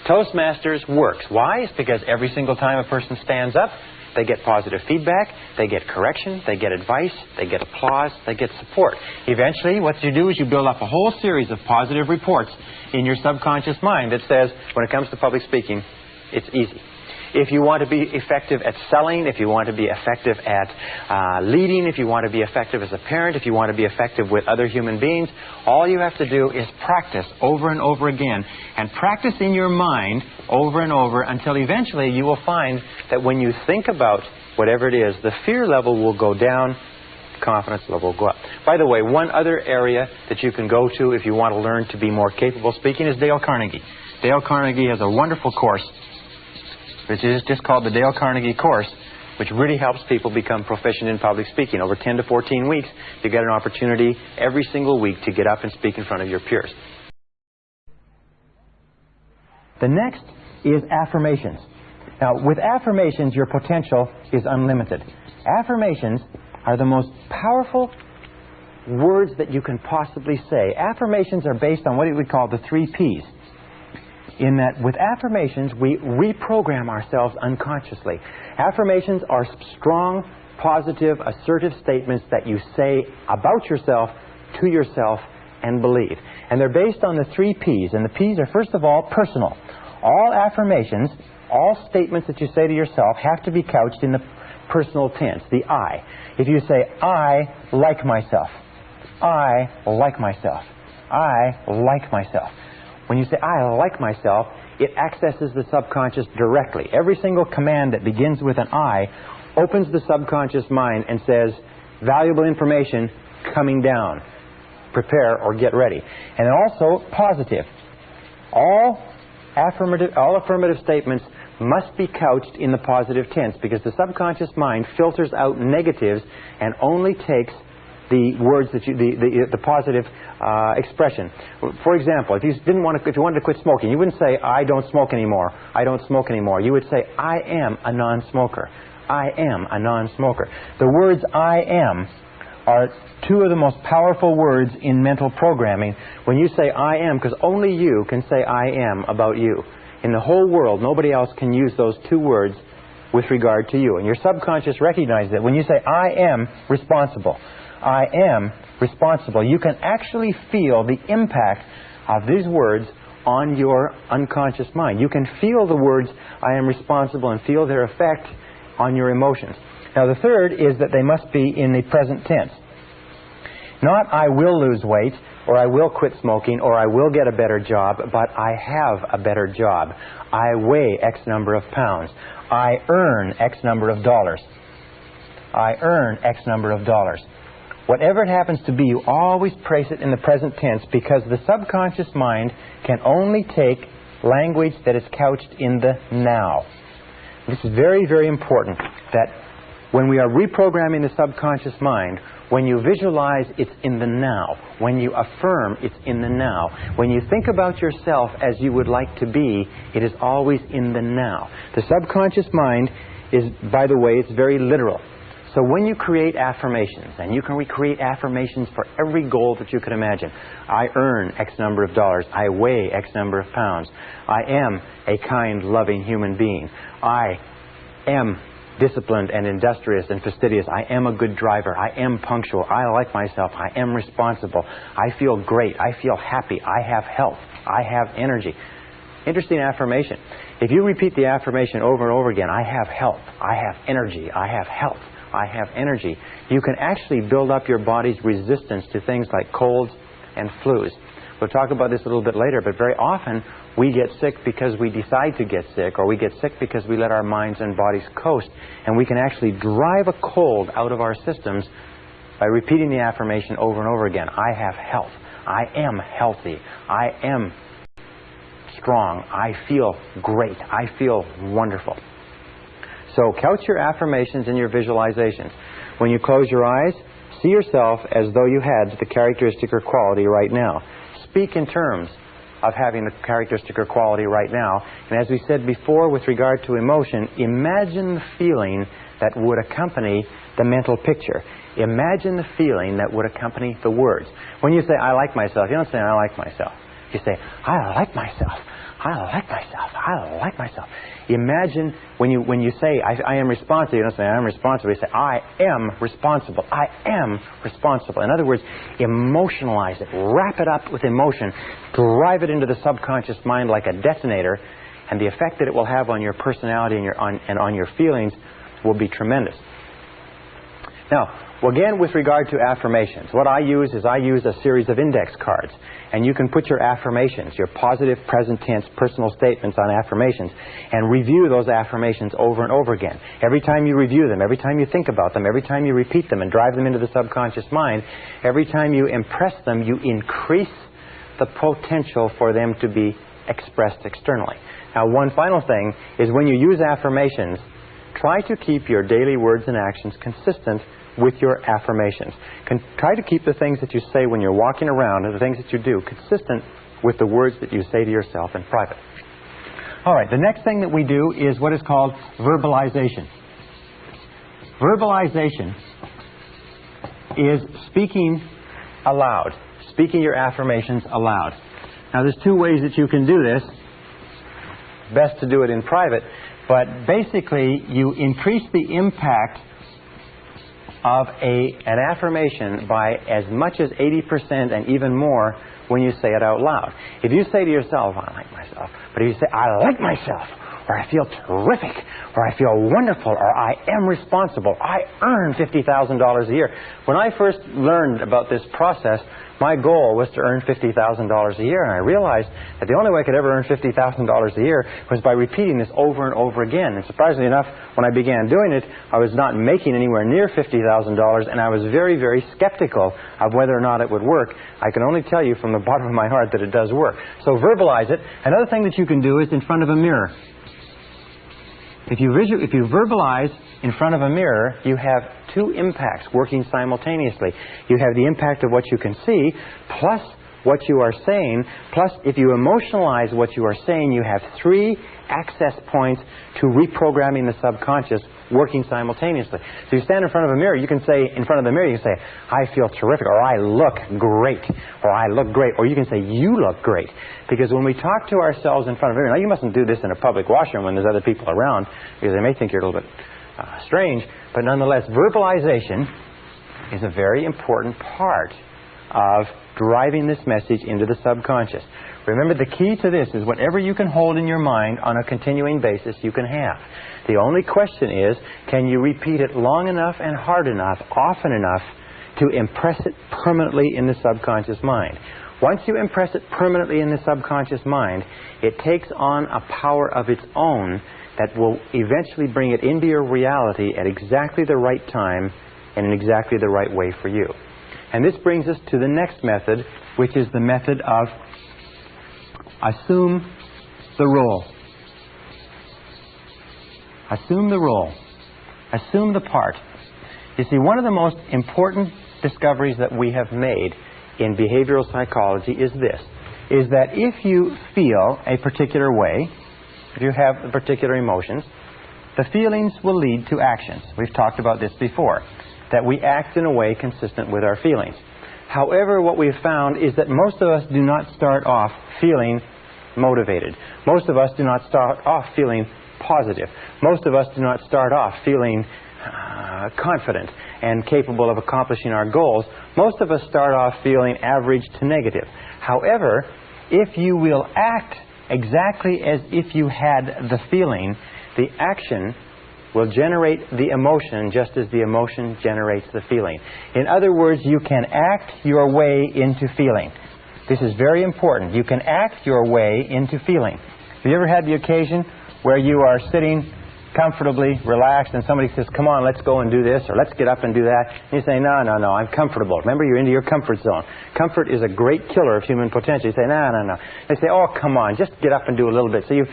Toastmasters works. Why? It's because every single time a person stands up, They get positive feedback, they get correction, they get advice, they get applause, they get support. Eventually, what you do is you build up a whole series of positive reports in your subconscious mind that says, when it comes to public speaking, it's easy. If you want to be effective at selling, if you want to be effective at leading, if you want to be effective as a parent, if you want to be effective with other human beings, all you have to do is practice over and over again. And practice in your mind over and over until eventually you will find that when you think about whatever it is, the fear level will go down, confidence level will go up. By the way, one other area that you can go to if you want to learn to be more capable speaking is Dale Carnegie. Dale Carnegie has a wonderful course, which is just called the Dale Carnegie course, which really helps people become proficient in public speaking. Over 10 to 14 weeks, you get an opportunity every single week to get up and speak in front of your peers. The next is affirmations. Now, with affirmations, your potential is unlimited. Affirmations are the most powerful words that you can possibly say. Affirmations are based on what we would call the 3 Ps. In that with affirmations, we reprogram ourselves unconsciously. Affirmations are strong, positive, assertive statements that you say about yourself, to yourself, and believe. And they're based on the 3 Ps. And the Ps are, first of all, personal. All affirmations, all statements that you say to yourself have to be couched in the personal tense, the I. If you say, I like myself, I like myself, I like myself. When you say, I like myself, it accesses the subconscious directly. Every single command that begins with an I opens the subconscious mind and says, valuable information coming down. Prepare or get ready. And also positive. All affirmative statements must be couched in the positive tense because the subconscious mind filters out negatives and only takes the words that the positive expression. For example, if you wanted to quit smoking, you wouldn't say, I don't smoke anymore. I don't smoke anymore. You would say, I am a non-smoker. I am a non-smoker. The words I am are 2 of the most powerful words in mental programming. When you say I am, because only you can say I am about you. In the whole world, nobody else can use those 2 words with regard to you. And your subconscious recognizes that when you say I am responsible, I am responsible, you can actually feel the impact of these words on your unconscious mind. You can feel the words I am responsible and feel their effect on your emotions. Now the third is that they must be in the present tense. Not I will lose weight, or I will quit smoking, or I will get a better job, but I have a better job. I weigh X number of pounds. I earn X number of dollars. I earn X number of dollars. Whatever it happens to be, you always place it in the present tense because the subconscious mind can only take language that is couched in the now. This is very, very important that when we are reprogramming the subconscious mind, when you visualize, it's in the now. When you affirm, it's in the now. When you think about yourself as you would like to be, it is always in the now. The subconscious mind is, by the way, it's very literal. So when you create affirmations, and you can recreate affirmations for every goal that you can imagine. I earn X number of dollars. I weigh X number of pounds. I am a kind, loving human being. I am disciplined and industrious and fastidious. I am a good driver. I am punctual. I like myself. I am responsible. I feel great. I feel happy. I have health. I have energy. Interesting affirmation. If you repeat the affirmation over and over again, I have health. I have energy. I have health. I have energy. You can actually build up your body's resistance to things like colds and flus. We'll talk about this a little bit later, but very often we get sick because we decide to get sick, or we get sick because we let our minds and bodies coast, and we can actually drive a cold out of our systems by repeating the affirmation over and over again. I have health. I am healthy. I am strong. I feel great. I feel wonderful. So couch your affirmations and your visualizations. When you close your eyes, see yourself as though you had the characteristic or quality right now. Speak in terms of having the characteristic or quality right now. And as we said before with regard to emotion, imagine the feeling that would accompany the mental picture. Imagine the feeling that would accompany the words. When you say, I like myself, you don't say, I like myself. You say, I like myself. I like myself. I like myself. Imagine when you say, I am responsible, you don't say, I am responsible. You say, I am responsible. I am responsible. In other words, emotionalize it. Wrap it up with emotion. Drive it into the subconscious mind like a detonator. And the effect that it will have on your personality and on your feelings will be tremendous. Now, again, with regard to affirmations, what I use is a series of index cards. And you can put your affirmations, your positive, present tense, personal statements on affirmations, and review those affirmations over and over again. Every time you review them, every time you think about them, every time you repeat them and drive them into the subconscious mind, every time you impress them, you increase the potential for them to be expressed externally. Now, one final thing is when you use affirmations, try to keep your daily words and actions consistent with your affirmations. Try to keep the things that you say when you're walking around and the things that you do consistent with the words that you say to yourself in private. All right, the next thing that we do is what is called verbalization. Verbalization is speaking aloud, speaking your affirmations aloud. Now, there's two ways that you can do this. Best to do it in private, but basically you increase the impact of an affirmation by as much as 80% and even more when you say it out loud. If you say to yourself, I like myself, but if you say, I like myself, or I feel terrific, or I feel wonderful, or I am responsible, I earn $50,000 a year. When I first learned about this process, my goal was to earn $50,000 a year, and I realized that the only way I could ever earn $50,000 a year was by repeating this over and over again. And surprisingly enough, when I began doing it, I was not making anywhere near $50,000, and I was very, very skeptical of whether or not it would work. I can only tell you from the bottom of my heart that it does work. So verbalize it. Another thing that you can do is in front of a mirror. If you verbalize in front of a mirror, you have two impacts working simultaneously. You have the impact of what you can see, plus what you are saying, plus if you emotionalize what you are saying, you have three access points to reprogramming the subconscious working simultaneously. So you stand in front of a mirror, you can say, in front of the mirror, you can say, I feel terrific, or I look great, or I look great, or you can say, you look great. Because when we talk to ourselves in front of a mirror, now you mustn't do this in a public washroom when there's other people around, because they may think you're a little bit strange, but nonetheless, verbalization is a very important part of driving this message into the subconscious. Remember, the key to this is whatever you can hold in your mind on a continuing basis, you can have. The only question is, can you repeat it long enough and hard enough, often enough, to impress it permanently in the subconscious mind? Once you impress it permanently in the subconscious mind, it takes on a power of its own that will eventually bring it into your reality at exactly the right time and in exactly the right way for you. And this brings us to the next method, which is the method of assume the role. Assume the role. Assume the part. You see, one of the most important discoveries that we have made in behavioral psychology is this, is that if you feel a particular way, if you have particular emotions, the feelings will lead to actions. We've talked about this before, that we act in a way consistent with our feelings. However, what we've found is that most of us do not start off feeling motivated. Most of us do not start off feeling positive. Most of us do not start off feeling confident and capable of accomplishing our goals. Most of us start off feeling average to negative. However, if you will act exactly as if you had the feeling, the action will generate the emotion just as the emotion generates the feeling. In other words, you can act your way into feeling. This is very important. You can act your way into feeling. Have you ever had the occasion where you are sitting comfortably, relaxed, and somebody says, come on, let's go and do this, or let's get up and do that, and you say, no, I'm comfortable. Remember, you're into your comfort zone. Comfort is a great killer of human potential. You say, no. They say, oh, come on, just get up and do a little bit. So you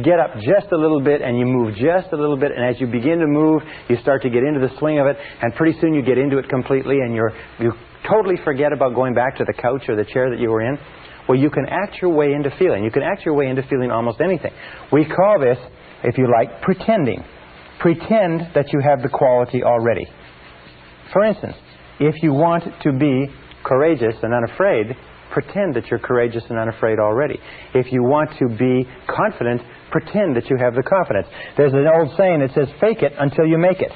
get up just a little bit, and you move just a little bit, and as you begin to move, you start to get into the swing of it, and pretty soon you get into it completely, and you totally forget about going back to the couch or the chair that you were in. Well, you can act your way into feeling. You can act your way into feeling almost anything. We call this, if you like, pretending. Pretend that you have the quality already. For instance, if you want to be courageous and unafraid, pretend that you're courageous and unafraid already. If you want to be confident, pretend that you have the confidence. There's an old saying that says, fake it until you make it.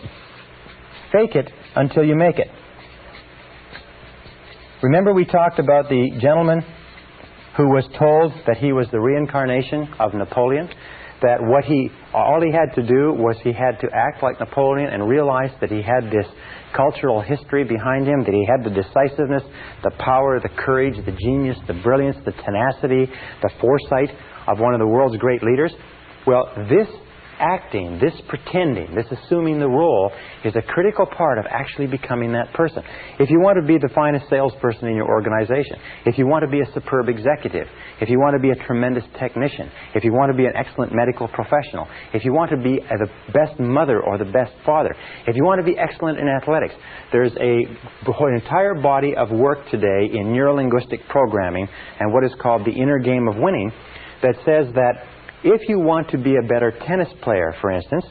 Fake it until you make it. Remember we talked about the gentleman who was told that he was the reincarnation of Napoleon? That all he had to do was he had to act like Napoleon and realize that he had this cultural history behind him, that he had the decisiveness, the power, the courage, the genius, the brilliance, the tenacity, the foresight of one of the world's great leaders. Well, this acting, this pretending, this assuming the role is a critical part of actually becoming that person. If you want to be the finest salesperson in your organization, if you want to be a superb executive, if you want to be a tremendous technician, if you want to be an excellent medical professional, if you want to be the best mother or the best father, if you want to be excellent in athletics, there's an entire body of work today in neurolinguistic programming and what is called the inner game of winning that says that if you want to be a better tennis player, for instance,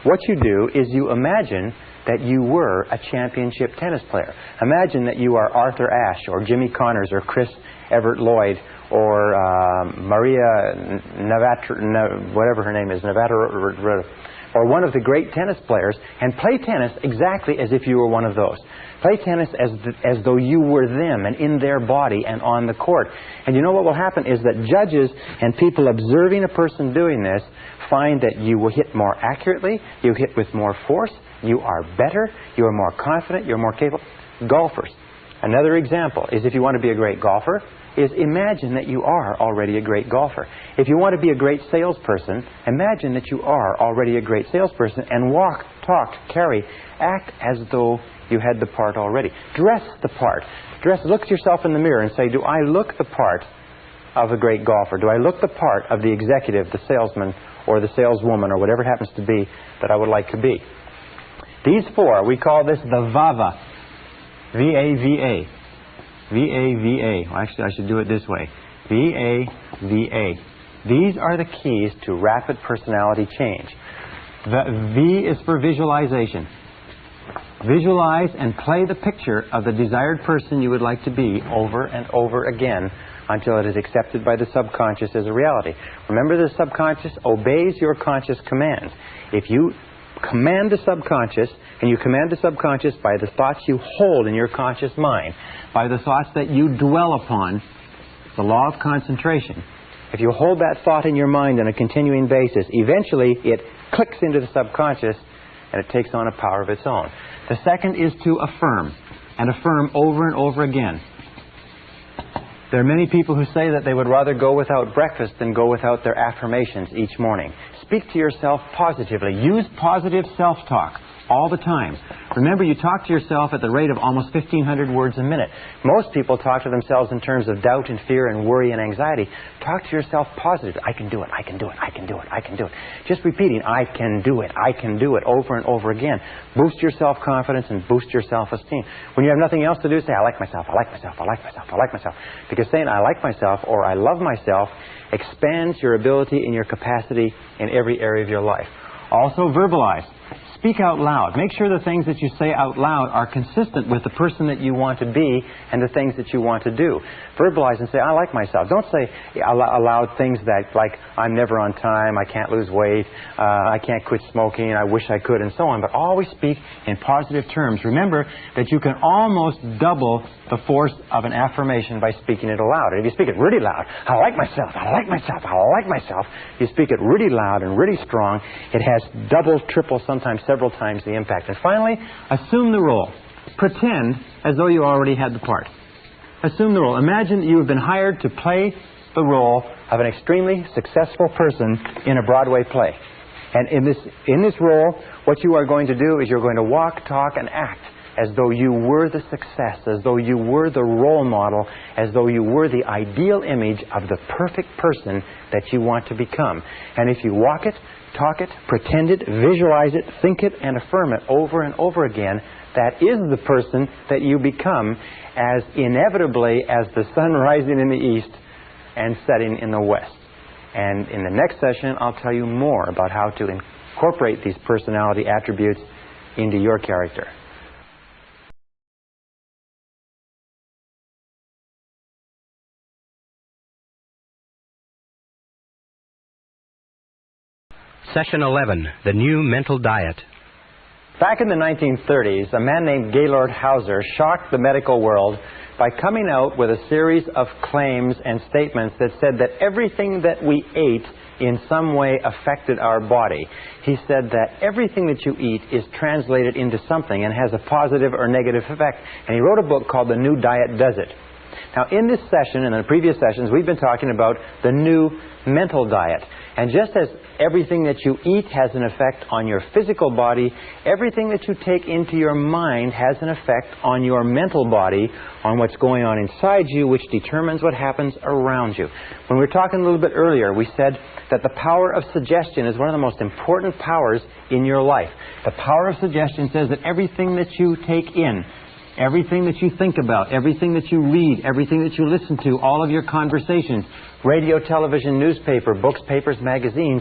what you do is you imagine that you were a championship tennis player. Imagine that you are Arthur Ashe or Jimmy Connors or Chris Everett Lloyd or Maria whatever her name is, or one of the great tennis players, and play tennis exactly as if you were one of those. Play tennis as though you were them and in their body and on the court. And you know what will happen is that judges and people observing a person doing this find that you will hit more accurately, you hit with more force, you are better, you are more confident, you're more capable. Golfers. Another example is if you want to be a great golfer, is imagine that you are already a great golfer. If you want to be a great salesperson, imagine that you are already a great salesperson and walk, talk, carry, act as though you had the part already. Dress the part. Look at yourself in the mirror and say, do I look the part of a great golfer? Do I look the part of the executive, the salesman, or the saleswoman, or whatever it happens to be that I would like to be? These four, we call this the VAVA. V-A-V-A. V-A-V-A. Well, actually, I should do it this way. V-A-V-A. These are the keys to rapid personality change. The V is for visualization. Visualize and play the picture of the desired person you would like to be over and over again until it is accepted by the subconscious as a reality. Remember, the subconscious obeys your conscious commands. If you command the subconscious, and you command the subconscious by the thoughts you hold in your conscious mind, by the thoughts that you dwell upon, the law of concentration. If you hold that thought in your mind on a continuing basis, eventually it clicks into the subconscious and it takes on a power of its own. The second is to affirm, and affirm over and over again. There are many people who say that they would rather go without breakfast than go without their affirmations each morning. Speak to yourself positively. Use positive self-talk all the time. Remember, you talk to yourself at the rate of almost 1,500 words a minute. Most people talk to themselves in terms of doubt and fear and worry and anxiety. Talk to yourself positively. I can do it, I can do it, I can do it, I can do it. Just repeating, I can do it, over and over again. Boost your self-confidence and boost your self-esteem. When you have nothing else to do, say, I like myself, I like myself, I like myself, I like myself. Because saying I like myself or I love myself expands your ability and your capacity in every area of your life. Also, verbalize. Speak out loud. Make sure the things that you say out loud are consistent with the person that you want to be and the things that you want to do. Verbalize and say, I like myself. Don't say aloud things that, like, I'm never on time, I can't lose weight, I can't quit smoking, I wish I could, and so on. But always speak in positive terms. Remember that you can almost double the force of an affirmation by speaking it aloud. And if you speak it really loud, I like myself, I like myself, I like myself, you speak it really loud and really strong, it has double, triple, sometimes several times the impact. And finally, assume the role. Pretend as though you already had the part. Assume the role. Imagine that you have been hired to play the role of an extremely successful person in a Broadway play. And in this role, what you are going to do is you're going to walk, talk, and act as though you were the success, as though you were the role model, as though you were the ideal image of the perfect person that you want to become. And if you walk it, talk it, pretend it, visualize it, think it, and affirm it over and over again, that is the person that you become as inevitably as the sun rising in the east and setting in the west. And in the next session, I'll tell you more about how to incorporate these personality attributes into your character. Session 11, the new mental diet. Back in the 1930s, a man named Gaylord Hauser shocked the medical world by coming out with a series of claims and statements that said that everything that we ate in some way affected our body. He said that everything that you eat is translated into something and has a positive or negative effect. And he wrote a book called The New Diet Does It. Now, in this session and in the previous sessions, we've been talking about the new mental diet. And just as everything that you eat has an effect on your physical body, everything that you take into your mind has an effect on your mental body, on what's going on inside you, which determines what happens around you. When we were talking a little bit earlier, we said that the power of suggestion is one of the most important powers in your life. The power of suggestion says that everything that you take in, everything that you think about, everything that you read, everything that you listen to, all of your conversations, radio, television, newspaper, books, papers, magazines,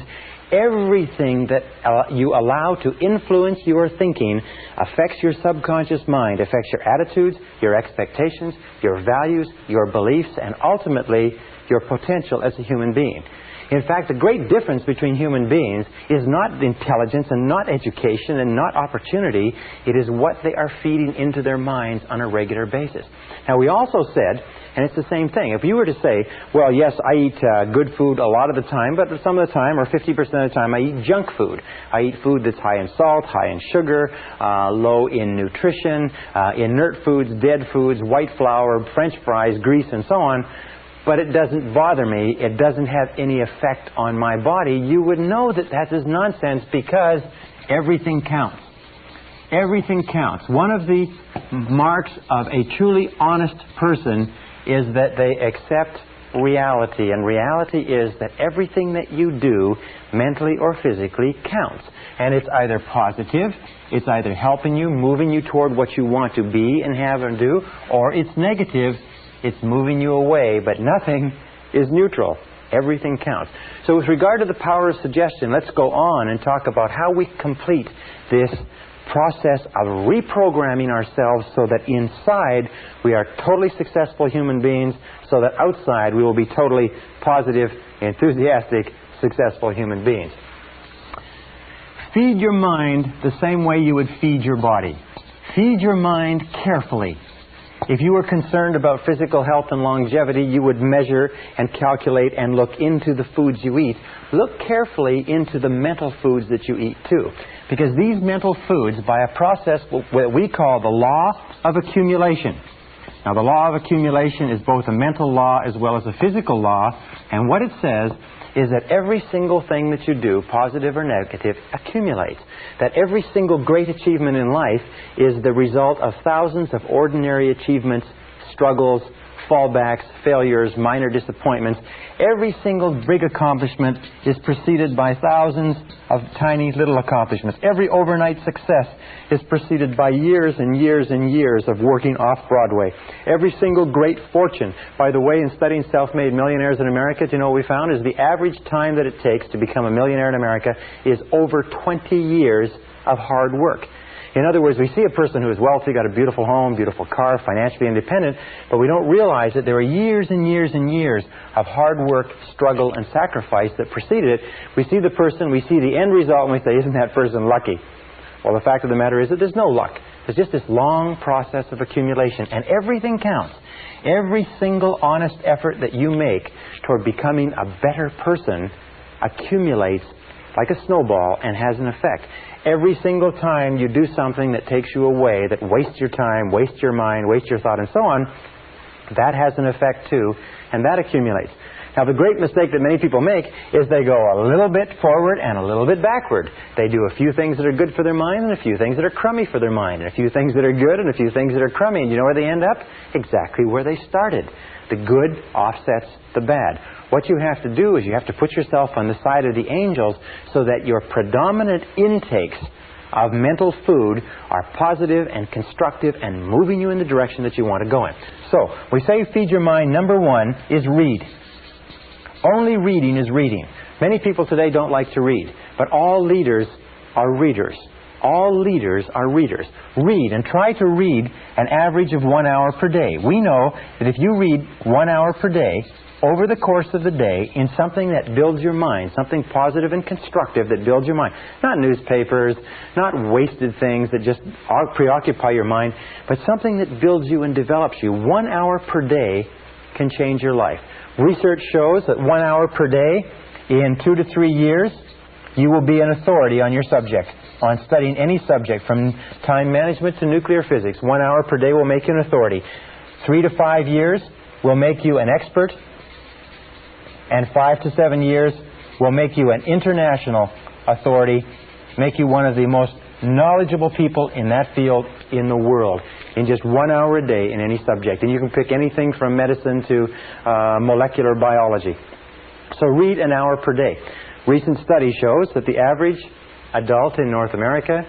everything that you allow to influence your thinking affects your subconscious mind, affects your attitudes, your expectations, your values, your beliefs, and ultimately your potential as a human being. In fact, the great difference between human beings is not intelligence and not education and not opportunity. It is what they are feeding into their minds on a regular basis. Now, we also said, and it's the same thing, if you were to say, well, yes, I eat good food a lot of the time, but some of the time, or 50% of the time, I eat junk food. I eat food that's high in salt, high in sugar, low in nutrition, inert foods, dead foods, white flour, French fries, grease, and so on. But it doesn't bother me, it doesn't have any effect on my body, you would know that that is nonsense because everything counts. Everything counts. One of the marks of a truly honest person is that they accept reality. And reality is that everything that you do, mentally or physically, counts. And it's either positive, it's either helping you, moving you toward what you want to be and have and do, or it's negative, it's moving you away, but nothing is neutral. Everything counts. So with regard to the power of suggestion, let's go on and talk about how we complete this process of reprogramming ourselves so that inside we are totally successful human beings, so that outside we will be totally positive, enthusiastic, successful human beings. Feed your mind the same way you would feed your body. Feed your mind carefully. If you were concerned about physical health and longevity, you would measure and calculate and look into the foods you eat. Look carefully into the mental foods that you eat too. Because these mental foods, by a process what we call the law of accumulation. Now, the law of accumulation is both a mental law as well as a physical law. And what it says is that every single thing that you do, positive or negative, accumulates. That every single great achievement in life is the result of thousands of ordinary achievements, struggles, fallbacks, failures, minor disappointments. Every single big accomplishment is preceded by thousands of tiny little accomplishments. Every overnight success is preceded by years and years and years of working off-Broadway. Every single great fortune. By the way, in studying self-made millionaires in America, do you know what we found? Is the average time that it takes to become a millionaire in America is over 20 years of hard work. In other words, we see a person who is wealthy, got a beautiful home, beautiful car, financially independent, but we don't realize that there are years and years and years of hard work, struggle, and sacrifice that preceded it. We see the person, we see the end result, and we say, isn't that person lucky? Well, the fact of the matter is that there's no luck. There's just this long process of accumulation, and everything counts. Every single honest effort that you make toward becoming a better person accumulates like a snowball and has an effect. Every single time you do something that takes you away, that wastes your time, wastes your mind, wastes your thought, and so on, that has an effect too, and that accumulates. Now, the great mistake that many people make is they go a little bit forward and a little bit backward. They do a few things that are good for their mind and a few things that are crummy for their mind, and a few things that are good and a few things that are crummy. And you know where they end up? Exactly where they started. The good offsets the bad. What you have to do is you have to put yourself on the side of the angels so that your predominant intakes of mental food are positive and constructive and moving you in the direction that you want to go in. So, we say feed your mind. Number one is read. Only reading is reading. Many people today don't like to read, but all leaders are readers. All leaders are readers. Read, and try to read an average of 1 hour per day. We know that if you read 1 hour per day, over the course of the day, in something that builds your mind, something positive and constructive that builds your mind, not newspapers, not wasted things that just preoccupy your mind, but something that builds you and develops you. 1 hour per day can change your life. Research shows that 1 hour per day, in 2 to 3 years, you will be an authority on your subject, on studying any subject, from time management to nuclear physics. 1 hour per day will make you an authority. 3 to 5 years will make you an expert, and 5 to 7 years will make you an international authority, make you one of the most knowledgeable people in that field in the world, in just 1 hour a day in any subject. And you can pick anything from medicine to molecular biology. So read an hour per day. Recent study shows that the average adult in North America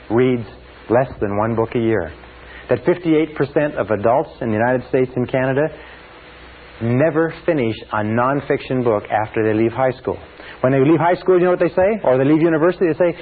reads less than 1 book a year. That 58% of adults in the United States and Canada never finish a non-fiction book after they leave high school. When they leave high school, you know what they say? Or they leave university, they say,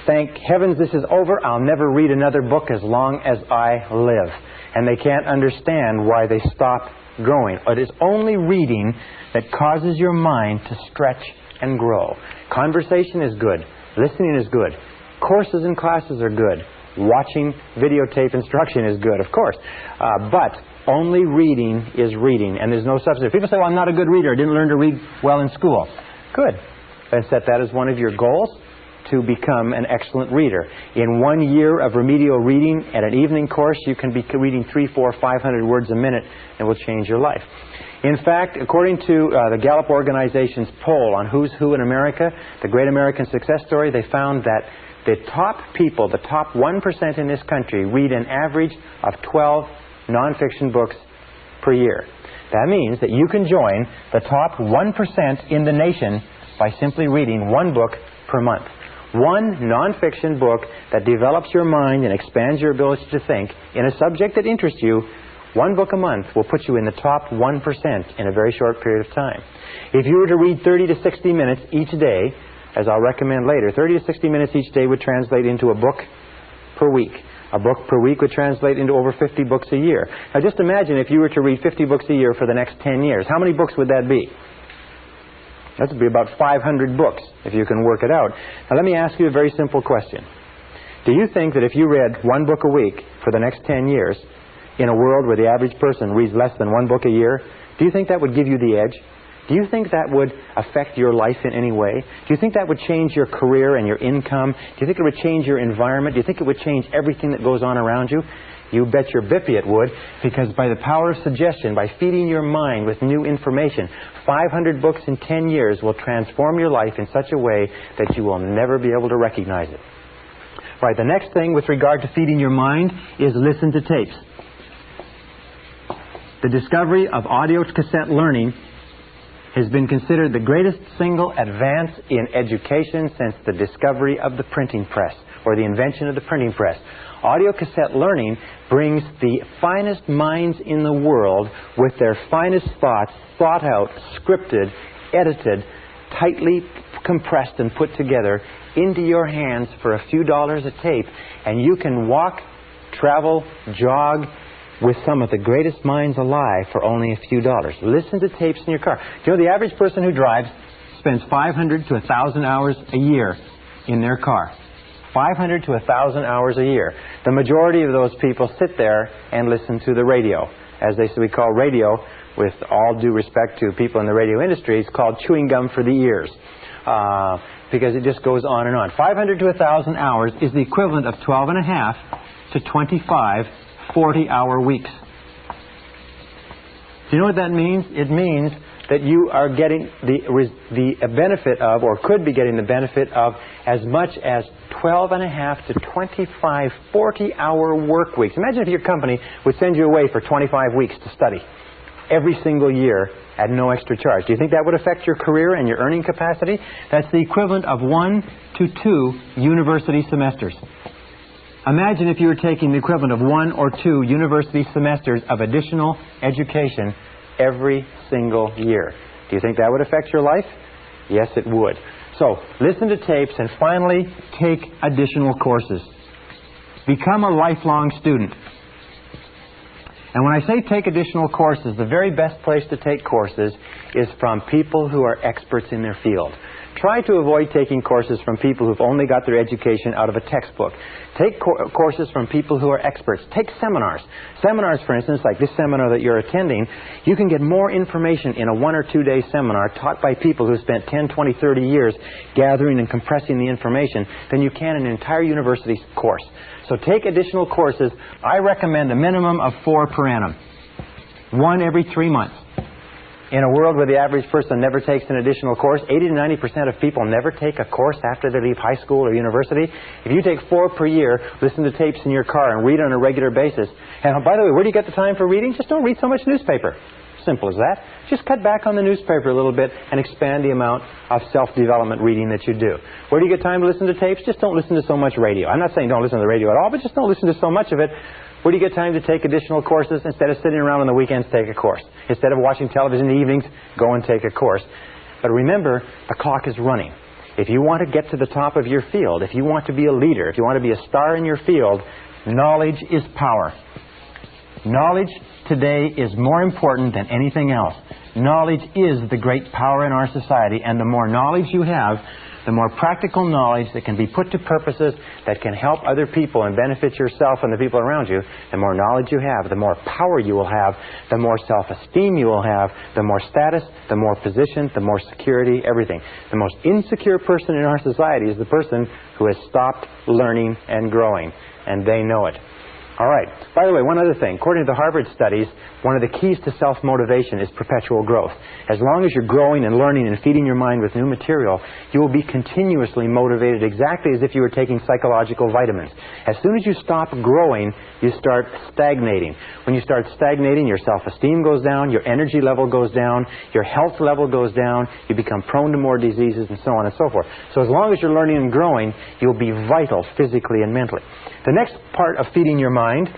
"Thank heavens this is over. I'll never read another book as long as I live." And they can't understand why they stop growing. It is only reading that causes your mind to stretch and grow. Conversation is good. Listening is good. Courses and classes are good. Watching videotape instruction is good, of course. But only reading is reading, and there's no substitute. People say, "Well, I'm not a good reader. I didn't learn to read well in school." Good. Then set that as one of your goals, to become an excellent reader. In 1 year of remedial reading at an evening course, you can be reading 300, 400, 500 words a minute, and it will change your life. In fact, according to the Gallup organization's poll on who's who in America, the Great American Success Story, they found that the top people, the top 1% in this country, read an average of 12 nonfiction books per year. That means that you can join the top 1% in the nation by simply reading 1 book per month. 1 nonfiction book that develops your mind and expands your ability to think in a subject that interests you. 1 book a month will put you in the top 1% in a very short period of time. If you were to read 30 to 60 minutes each day, as I'll recommend later, 30 to 60 minutes each day would translate into a book per week. A book per week would translate into over 50 books a year. Now just imagine if you were to read 50 books a year for the next 10 years. How many books would that be? That would be about 500 books, if you can work it out. Now let me ask you a very simple question. Do you think that if you read 1 book a week for the next 10 years, in a world where the average person reads less than 1 book a year, do you think that would give you the edge? Do you think that would affect your life in any way? Do you think that would change your career and your income? Do you think it would change your environment? Do you think it would change everything that goes on around you? You bet your bippy it would, because by the power of suggestion, by feeding your mind with new information, 500 books in 10 years will transform your life in such a way that you will never be able to recognize it. Right, the next thing with regard to feeding your mind is listen to tapes. The discovery of audio cassette learning has been considered the greatest single advance in education since the discovery of the printing press, or the invention of the printing press. Audio cassette learning brings the finest minds in the world with their finest thoughts, thought out, scripted, edited, tightly compressed and put together into your hands for a few dollars a tape, and you can walk, travel, jog with some of the greatest minds alive for only a few dollars. Listen to tapes in your car. Do you know the average person who drives spends 500 to 1,000 hours a year in their car? 500 to 1,000 hours a year. The majority of those people sit there and listen to the radio. As we call radio, with all due respect to people in the radio industry, it's called chewing gum for the ears. Because it just goes on and on. 500 to 1,000 hours is the equivalent of 12 and a half to 25 40-hour weeks. Do you know what that means? It means that you are getting the benefit of, or could be getting the benefit of, as much as 12 and a half to 25 40-hour work weeks. Imagine if your company would send you away for 25 weeks to study every single year at no extra charge. Do you think that would affect your career and your earning capacity? That's the equivalent of 1 to 2 university semesters. Imagine if you were taking the equivalent of 1 or 2 university semesters of additional education every single year. Do you think that would affect your life? Yes, it would. So, listen to tapes and finally take additional courses. Become a lifelong student. And when I say take additional courses, the very best place to take courses is from people who are experts in their field. Try to avoid taking courses from people who've only got their education out of a textbook. Take courses from people who are experts. Take seminars. Seminars, for instance, like this seminar that you're attending, you can get more information in a 1 or 2 day seminar taught by people who spent 10, 20, 30 years gathering and compressing the information than you can in an entire university course. So take additional courses. I recommend a minimum of 4 per annum. 1 every 3 months. In a world where the average person never takes an additional course, 80 to 90% of people never take a course after they leave high school or university. If you take 4 per year, listen to tapes in your car and read on a regular basis. And by the way, where do you get the time for reading? Just don't read so much newspaper. Simple as that. Just cut back on the newspaper a little bit and expand the amount of self-development reading that you do. Where do you get time to listen to tapes? Just don't listen to so much radio. I'm not saying don't listen to the radio at all, but just don't listen to so much of it. Where do you get time to take additional courses? Instead of sitting around on the weekends, take a course. Instead of watching television in the evenings, go and take a course. But remember, the clock is running. If you want to get to the top of your field, if you want to be a leader, if you want to be a star in your field, knowledge is power. Knowledge today is more important than anything else. Knowledge is the great power in our society, and the more knowledge you have, the more practical knowledge that can be put to purposes that can help other people and benefit yourself and the people around you, the more knowledge you have, the more power you will have, the more self-esteem you will have, the more status, the more position, the more security, everything. The most insecure person in our society is the person who has stopped learning and growing, and they know it. All right. By the way, one other thing. According to the Harvard studies, one of the keys to self-motivation is perpetual growth. As long as you're growing and learning and feeding your mind with new material, you will be continuously motivated exactly as if you were taking psychological vitamins. As soon as you stop growing, you start stagnating. When you start stagnating, your self-esteem goes down, your energy level goes down, your health level goes down, you become prone to more diseases, and so on and so forth. So as long as you're learning and growing, you'll be vital physically and mentally. The next part of feeding your mind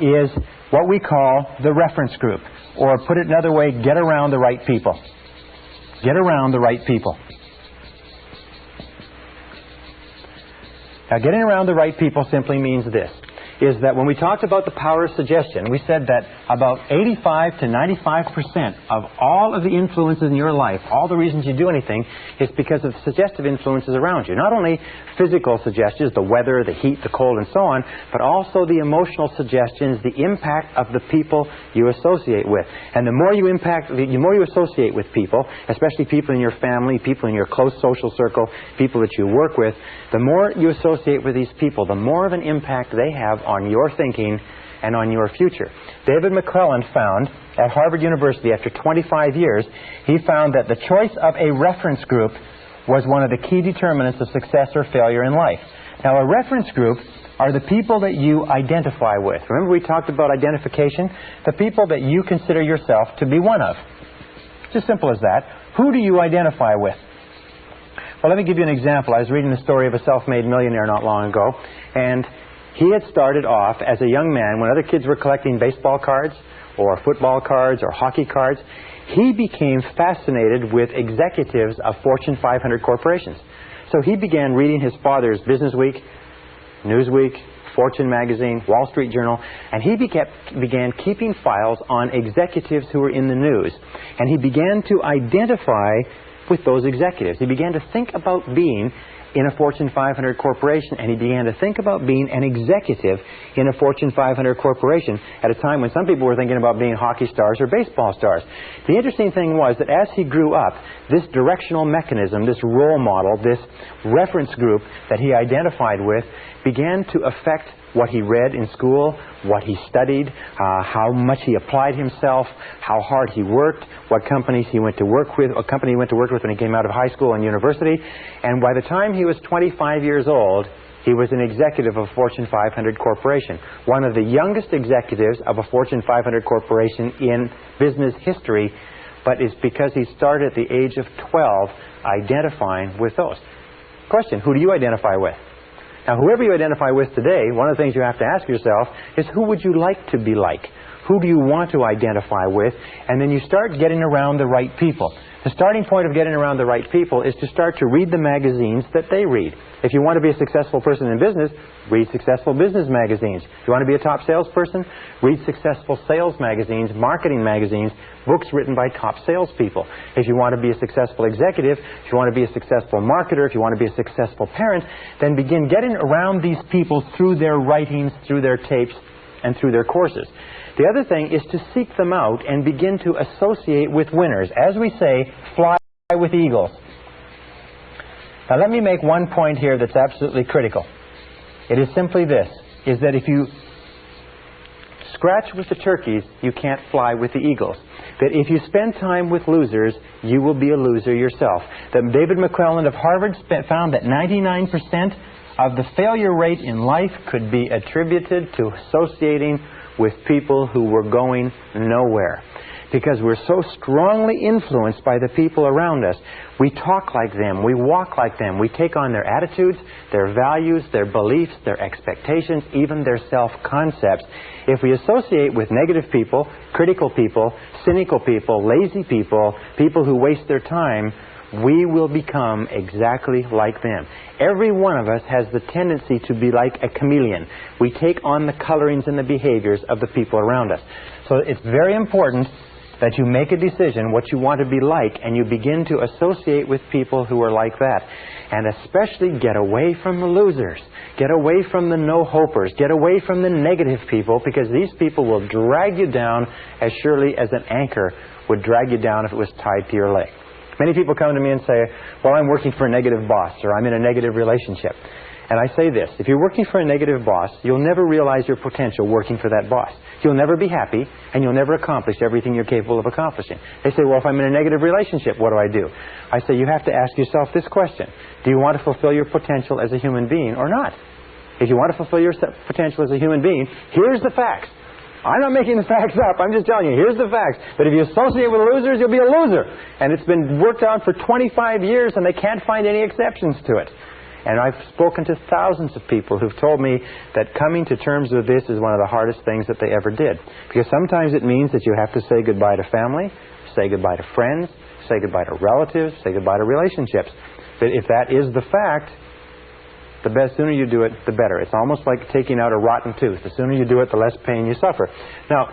is what we call the reference group. Or put it another way, get around the right people. Get around the right people. Now, getting around the right people simply means this, is that when we talked about the power of suggestion, we said that about 85 to 95% of all of the influences in your life, all the reasons you do anything, is because of suggestive influences around you. Not only physical suggestions, the weather, the heat, the cold, and so on, but also the emotional suggestions, the impact of the people you associate with. And the more you associate with people, especially people in your family, people in your close social circle, people that you work with, the more you associate with these people, the more of an impact they have on your thinking and on your future. David McClelland found at Harvard University, after 25 years, he found that the choice of a reference group was one of the key determinants of success or failure in life. Now, a reference group are the people that you identify with. Remember we talked about identification? The people that you consider yourself to be one of. It's as simple as that. Who do you identify with? Well, let me give you an example. I was reading the story of a self-made millionaire not long ago, and he had started off as a young man when other kids were collecting baseball cards or football cards or hockey cards. He became fascinated with executives of Fortune 500 corporations. So he began reading his father's Business Week, Newsweek, Fortune magazine, Wall Street Journal, and he began keeping files on executives who were in the news. And he began to identify with those executives. He began to think about being in a Fortune 500 corporation, and he began to think about being an executive in a Fortune 500 corporation at a time when some people were thinking about being hockey stars or baseball stars. The interesting thing was that as he grew up, this directional mechanism, this role model, this reference group that he identified with began to affect what he read in school, what he studied, how much he applied himself, how hard he worked, what companies he went to work with, what company he went to work with when he came out of high school and university. And by the time he was 25 years old, he was an executive of a Fortune 500 corporation, one of the youngest executives of a Fortune 500 corporation in business history, but it's because he started at the age of 12 identifying with those. Question, who do you identify with? Now, whoever you identify with today, one of the things you have to ask yourself is, who would you like to be like? Who do you want to identify with? And then you start getting around the right people. The starting point of getting around the right people is to start to read the magazines that they read. If you want to be a successful person in business, read successful business magazines. If you want to be a top salesperson, read successful sales magazines, marketing magazines, books written by top salespeople. If you want to be a successful executive, if you want to be a successful marketer, if you want to be a successful parent, then begin getting around these people through their writings, through their tapes, and through their courses. The other thing is to seek them out and begin to associate with winners. As we say, fly with eagles. Now let me make one point here that's absolutely critical. It is simply this, is that if you scratch with the turkeys, you can't fly with the eagles. That if you spend time with losers, you will be a loser yourself. That David McClelland of Harvard found that 99% of the failure rate in life could be attributed to associating with people who were going nowhere. Because we're so strongly influenced by the people around us. We talk like them, we walk like them, we take on their attitudes, their values, their beliefs, their expectations, even their self-concepts. If we associate with negative people, critical people, cynical people, lazy people, people who waste their time, we will become exactly like them. Every one of us has the tendency to be like a chameleon. We take on the colorings and the behaviors of the people around us. So it's very important that you make a decision what you want to be like, and you begin to associate with people who are like that. And especially get away from the losers. Get away from the no-hopers. Get away from the negative people, because these people will drag you down as surely as an anchor would drag you down if it was tied to your leg. Many people come to me and say, well, I'm working for a negative boss, or I'm in a negative relationship. And I say this, if you're working for a negative boss, you'll never realize your potential working for that boss. You'll never be happy, and you'll never accomplish everything you're capable of accomplishing. They say, well, if I'm in a negative relationship, what do? I say, you have to ask yourself this question. Do you want to fulfill your potential as a human being or not? If you want to fulfill your potential as a human being, here's the facts. I'm not making the facts up. I'm just telling you, here's the facts. But if you associate with losers, you'll be a loser. And it's been worked out for 25 years, and they can't find any exceptions to it. And I've spoken to thousands of people who've told me that coming to terms with this is one of the hardest things that they ever did. Because sometimes it means that you have to say goodbye to family, say goodbye to friends, say goodbye to relatives, say goodbye to relationships. But if that is the fact, the sooner you do it, the better. It's almost like taking out a rotten tooth. The sooner you do it, the less pain you suffer. Now,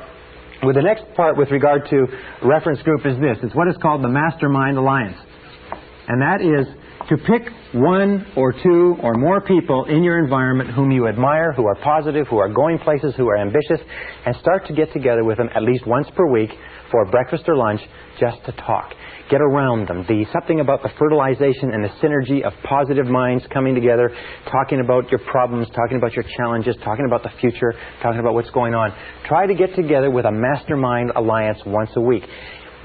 with the next part with regard to reference group is this. It's what is called the Mastermind Alliance. And that is to pick one or two or more people in your environment whom you admire, who are positive, who are going places, who are ambitious, and start to get together with them at least once per week for breakfast or lunch just to talk. Get around them. Something about the fertilization and the synergy of positive minds coming together, talking about your problems, talking about your challenges, talking about the future, talking about what's going on. Try to get together with a mastermind alliance once a week.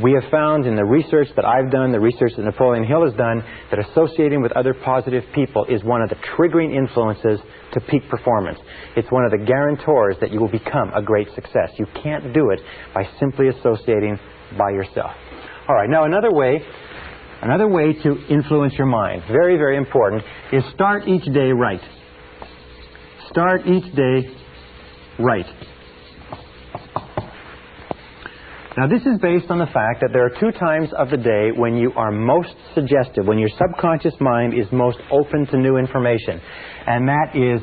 We have found in the research that I've done, the research that Napoleon Hill has done, that associating with other positive people is one of the triggering influences to peak performance. It's one of the guarantors that you will become a great success. You can't do it by simply associating by yourself. All right, now another way to influence your mind, very, very important, is start each day right. Start each day right. Now this is based on the fact that there are 2 times of the day when you are most suggestive, when your subconscious mind is most open to new information. And that is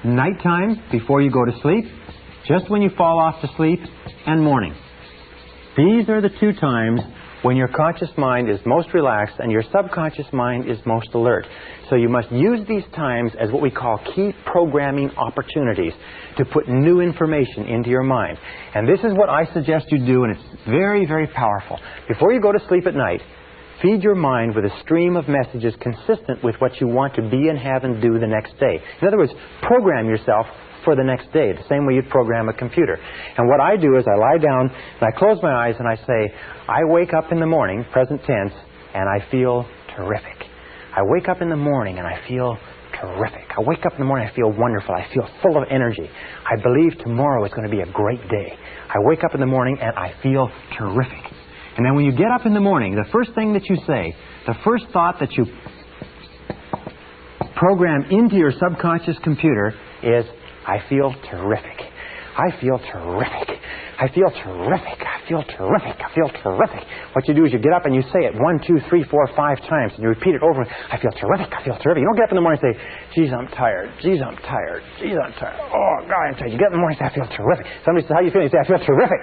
nighttime before you go to sleep, just when you fall off to sleep, and morning. These are the 2 times when your conscious mind is most relaxed and your subconscious mind is most alert. So you must use these times as what we call key programming opportunities to put new information into your mind. And this is what I suggest you do, and it's very, very powerful. Before you go to sleep at night, feed your mind with a stream of messages consistent with what you want to be and have and do the next day. In other words, program yourself for the next day, the same way you'd program a computer. And what I do is I lie down and I close my eyes and I say, I wake up in the morning, present tense, and I feel terrific. I wake up in the morning and I feel terrific. I wake up in the morning, I feel wonderful. I feel full of energy. I believe tomorrow is going to be a great day. I wake up in the morning and I feel terrific. And then when you get up in the morning, the first thing that you say, the first thought that you program into your subconscious computer is, I feel terrific. I feel terrific. I feel terrific. I feel terrific. I feel terrific. What you do is you get up and you say it 1, 2, 3, 4, 5 times, and you repeat it over. I feel terrific. I feel terrific. You don't get up in the morning and say, geez, I'm tired. Geez, I'm tired. Geez, I'm tired. Oh, God, I'm tired. You get up in the morning and say, I feel terrific. Somebody says, how are you feeling? You say, I feel terrific.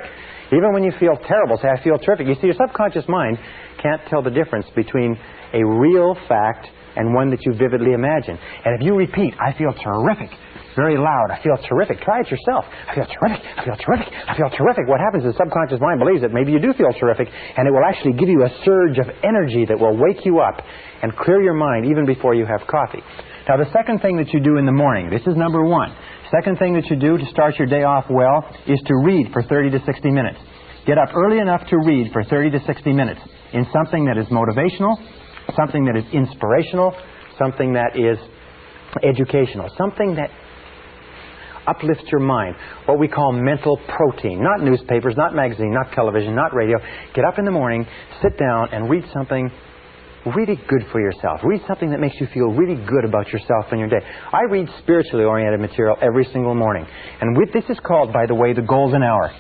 Even when you feel terrible, say, I feel terrific. You see, your subconscious mind can't tell the difference between a real fact and one that you vividly imagine. And if you repeat, I feel terrific, very loud, I feel terrific, try it yourself. I feel terrific, I feel terrific, I feel terrific. What happens is the subconscious mind believes that maybe you do feel terrific, and it will actually give you a surge of energy that will wake you up and clear your mind even before you have coffee. Now, the second thing that you do in the morning, this is number one. Second thing that you do to start your day off well is to read for 30 to 60 minutes. Get up early enough to read for 30 to 60 minutes in something that is motivational, something that is inspirational, something that is educational, something that uplifts your mind, what we call mental protein. Not newspapers, not magazine, not television, not radio. Get up in the morning, sit down, and read something really good for yourself. Read something that makes you feel really good about yourself and your day. I read spiritually oriented material every single morning. And this is called, by the way, the golden hour.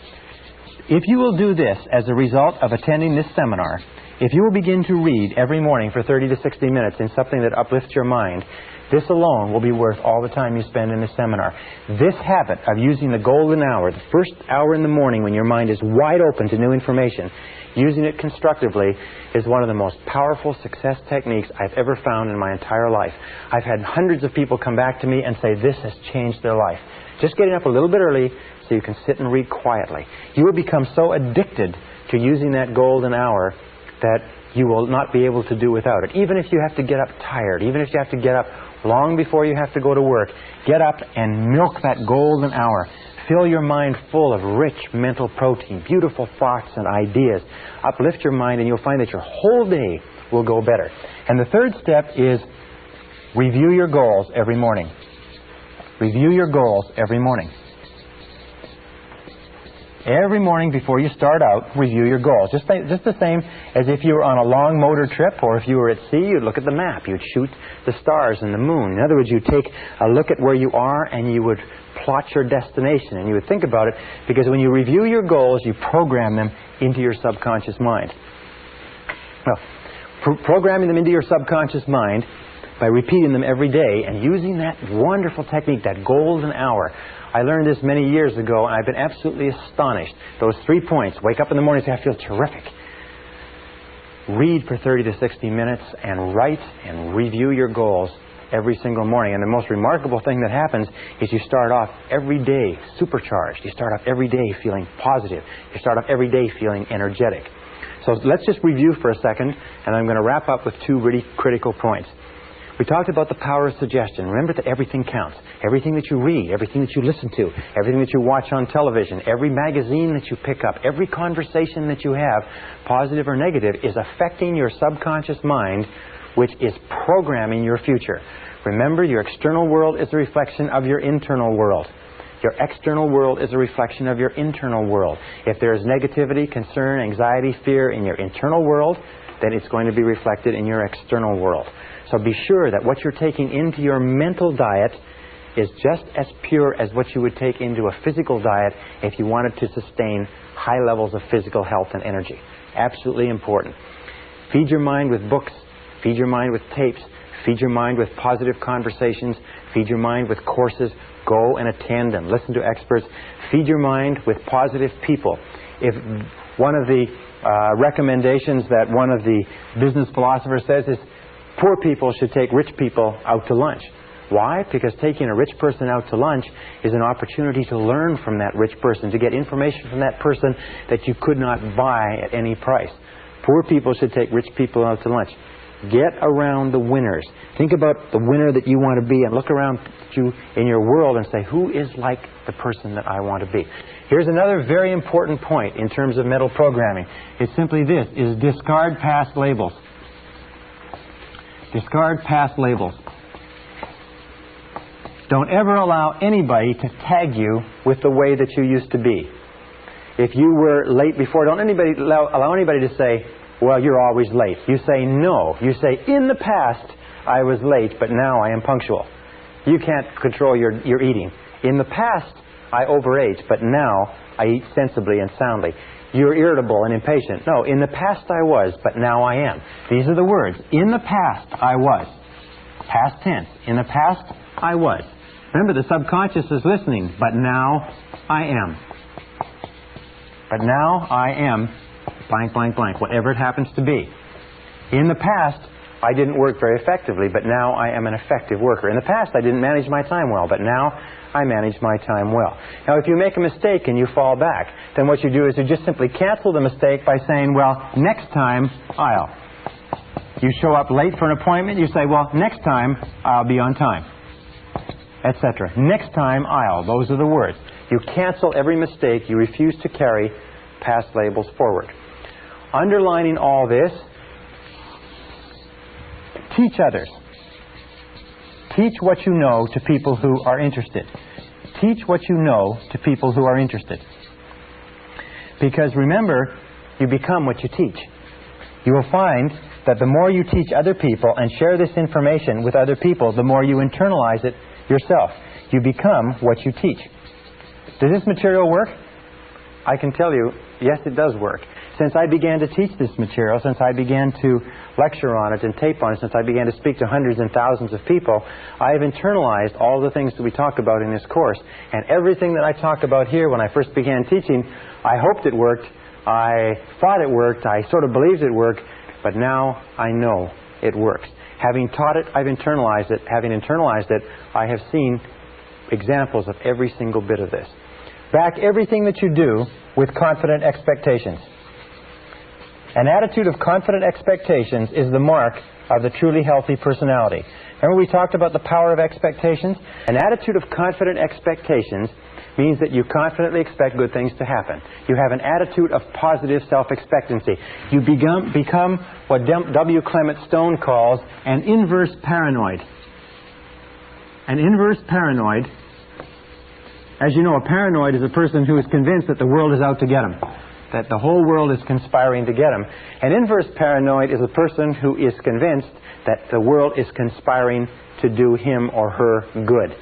If you will do this as a result of attending this seminar, if you will begin to read every morning for 30 to 60 minutes in something that uplifts your mind, this alone will be worth all the time you spend in this seminar. This habit of using the golden hour, the first hour in the morning when your mind is wide open to new information, using it constructively is one of the most powerful success techniques I've ever found in my entire life. I've had hundreds of people come back to me and say this has changed their life. Just getting up a little bit early so you can sit and read quietly. You will become so addicted to using that golden hour that you will not be able to do without it. Even if you have to get up tired, even if you have to get up long before you have to go to work, get up and milk that golden hour. Fill your mind full of rich mental protein, beautiful thoughts and ideas. Uplift your mind and you'll find that your whole day will go better. And the third step is review your goals every morning. Review your goals every morning. Every morning before you start out, review your goals. Just the same as if you were on a long motor trip, or if you were at sea, you'd look at the map. You'd shoot the stars and the moon. In other words, you'd take a look at where you are and you would plot your destination and you would think about it, because when you review your goals, you program them into your subconscious mind. Well, programming them into your subconscious mind by repeating them every day and using that wonderful technique, that golden hour. I learned this many years ago, and I've been absolutely astonished. Those 3 points: wake up in the morning and say, I feel terrific. Read for 30 to 60 minutes and write and review your goals every single morning. And the most remarkable thing that happens is you start off every day supercharged. You start off every day feeling positive. You start off every day feeling energetic. So let's just review for a second, and I'm going to wrap up with 2 really critical points. We talked about the power of suggestion. Remember that everything counts. Everything that you read, everything that you listen to, everything that you watch on television, every magazine that you pick up, every conversation that you have, positive or negative, is affecting your subconscious mind, which is programming your future. Remember, your external world is a reflection of your internal world. Your external world is a reflection of your internal world. If there is negativity, concern, anxiety, fear in your internal world, then it's going to be reflected in your external world. So be sure that what you're taking into your mental diet is just as pure as what you would take into a physical diet if you wanted to sustain high levels of physical health and energy. Absolutely important. Feed your mind with books. Feed your mind with tapes. Feed your mind with positive conversations. Feed your mind with courses. Go and attend them. Listen to experts. Feed your mind with positive people. If one of the recommendations that one of the business philosophers says is poor people should take rich people out to lunch. Why? Because taking a rich person out to lunch is an opportunity to learn from that rich person, to get information from that person that you could not buy at any price. Poor people should take rich people out to lunch. Get around the winners. Think about the winner that you want to be and look around you in your world and say, who is like the person that I want to be? Here's another very important point in terms of mental programming. It's simply this, is discard past labels. Discard past labels. Don't ever allow anybody to tag you with the way that you used to be. If you were late before, don't allow anybody to say, well, you're always late. You say no. You say, in the past, I was late, but now I am punctual. You can't control your eating. In the past, I overate, but now I eat sensibly and soundly. You're irritable and impatient. No, in the past I was, but now I am. These are the words. In the past I was. Past tense. In the past I was. Remember, the subconscious is listening, but now I am. But now I am blank, blank, blank, whatever it happens to be. In the past, I didn't work very effectively, but now I am an effective worker. In the past, I didn't manage my time well, but now I manage my time well. Now, if you make a mistake and you fall back, then what you do is you just simply cancel the mistake by saying, well, next time, I'll. You show up late for an appointment, you say, well, next time, I'll be on time, etc. Next time, I'll. Those are the words. You cancel every mistake. You refuse to carry past labels forward. Underlining all this, teach others. Teach what you know to people who are interested. Teach what you know to people who are interested. Because remember, you become what you teach. You will find that the more you teach other people and share this information with other people, the more you internalize it yourself. You become what you teach. Does this material work? I can tell you, yes, it does work. Since I began to teach this material, since I began to lecture on it and tape on it, since I began to speak to hundreds and thousands of people, I have internalized all the things that we talk about in this course. And everything that I talk about here when I first began teaching, I hoped it worked, I thought it worked, I sort of believed it worked, but now I know it works. Having taught it, I've internalized it. Having internalized it, I have seen examples of every single bit of this. Back everything that you do with confident expectations. An attitude of confident expectations is the mark of the truly healthy personality. Remember we talked about the power of expectations? An attitude of confident expectations means that you confidently expect good things to happen. You have an attitude of positive self-expectancy. You become what W. Clement Stone calls an inverse paranoid. An inverse paranoid, as you know, a paranoid is a person who is convinced that the world is out to get him, that the whole world is conspiring to get him. An inverse paranoid is a person who is convinced that the world is conspiring to do him or her good.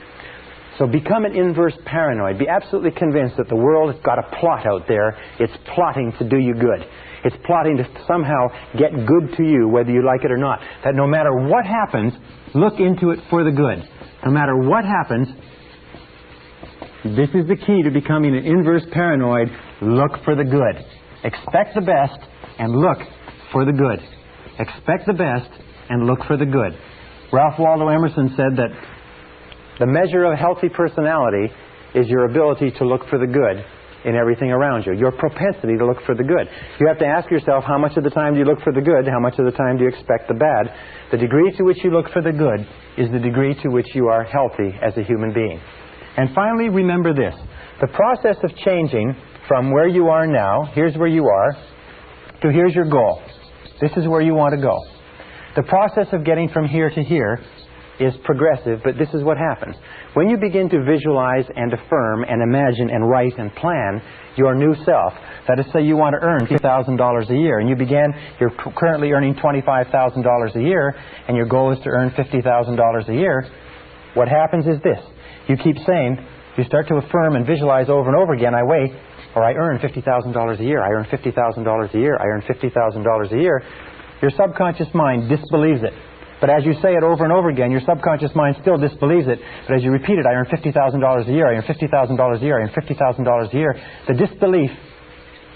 So become an inverse paranoid. Be absolutely convinced that the world has got a plot out there. It's plotting to do you good. It's plotting to somehow get good to you, whether you like it or not. That no matter what happens, look into it for the good. No matter what happens, this is the key to becoming an inverse paranoid. Look for the good. Expect the best and look for the good. Expect the best and look for the good. Ralph Waldo Emerson said that the measure of a healthy personality is your ability to look for the good in everything around you, your propensity to look for the good. You have to ask yourself, how much of the time do you look for the good? How much of the time do you expect the bad? The degree to which you look for the good is the degree to which you are healthy as a human being. And finally, remember this. The process of changing from where you are now, here's where you are, to here's your goal. This is where you want to go. The process of getting from here to here is progressive, but this is what happens. When you begin to visualize and affirm and imagine and write and plan your new self, that is, say you want to earn $50,000 a year, and you're currently earning $25,000 a year, and your goal is to earn $50,000 a year, what happens is this. You keep saying, you start to affirm and visualize over and over again, I earn $50,000 a year, I earn $50,000 a year, I earn $50,000 a year. Your subconscious mind disbelieves it. But as you say it over and over again, your subconscious mind still disbelieves it. But as you repeat it, I earn $50,000 a year, I earn $50,000 a year, I earn $50,000 a year, the disbelief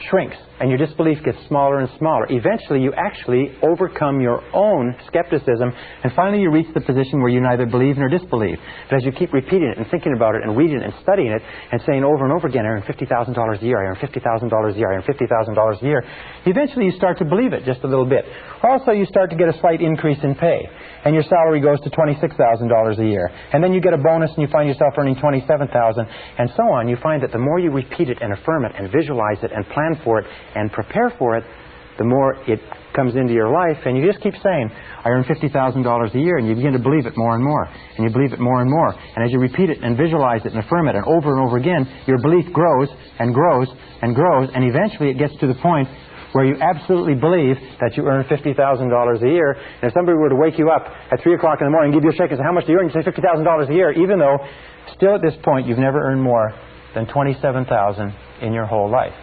shrinks, and your disbelief gets smaller and smaller. Eventually, you actually overcome your own skepticism, and finally you reach the position where you neither believe nor disbelieve. But as you keep repeating it and thinking about it and reading it and studying it and saying over and over again, I earn $50,000 a year, I earn $50,000 a year, I earn $50,000 a year, eventually you start to believe it just a little bit. Also, you start to get a slight increase in pay, and your salary goes to $26,000 a year. And then you get a bonus and you find yourself earning $27,000, and so on. You find that the more you repeat it and affirm it and visualize it and plan for it and prepare for it, the more it comes into your life, and you just keep saying, I earn $50,000 a year, and you begin to believe it more and more, and you believe it more and more. And as you repeat it and visualize it and affirm it and over again, your belief grows and grows and grows, and eventually it gets to the point where you absolutely believe that you earn $50,000 a year. And if somebody were to wake you up at 3 o'clock in the morning and give you a shake and say, how much do you earn? You say $50,000 a year, even though still at this point you've never earned more than $27,000 in your whole life.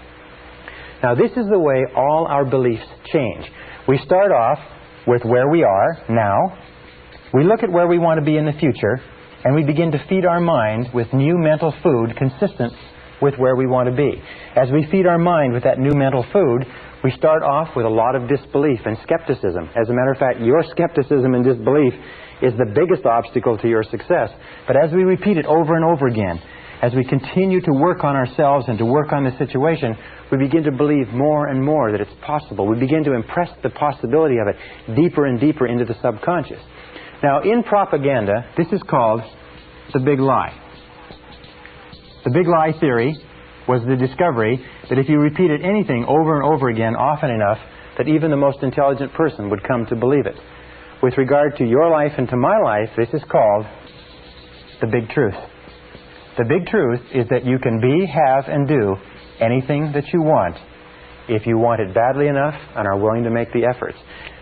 Now, this is the way all our beliefs change. We start off with where we are now. We look at where we want to be in the future, and we begin to feed our mind with new mental food consistent with where we want to be. As we feed our mind with that new mental food, we start off with a lot of disbelief and skepticism. As a matter of fact, your skepticism and disbelief is the biggest obstacle to your success. But as we repeat it over and over again, as we continue to work on ourselves and to work on the situation, we begin to believe more and more that it's possible. We begin to impress the possibility of it deeper and deeper into the subconscious. Now, in propaganda, this is called the big lie. The big lie theory was the discovery that if you repeated anything over and over again often enough, that even the most intelligent person would come to believe it. With regard to your life and to my life, this is called the big truth. The big truth is that you can be, have, and do anything that you want if you want it badly enough and are willing to make the efforts.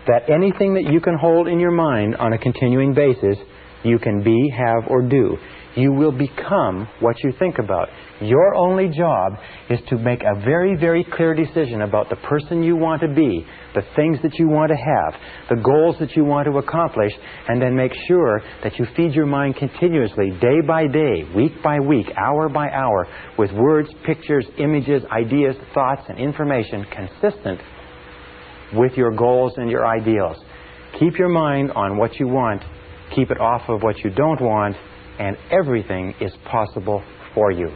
That anything that you can hold in your mind on a continuing basis, you can be, have, or do. You will become what you think about. Your only job is to make a very, very clear decision about the person you want to be, the things that you want to have, the goals that you want to accomplish, and then make sure that you feed your mind continuously, day by day, week by week, hour by hour, with words, pictures, images, ideas, thoughts, and information consistent with your goals and your ideals. Keep your mind on what you want, keep it off of what you don't want, and everything is possible for you.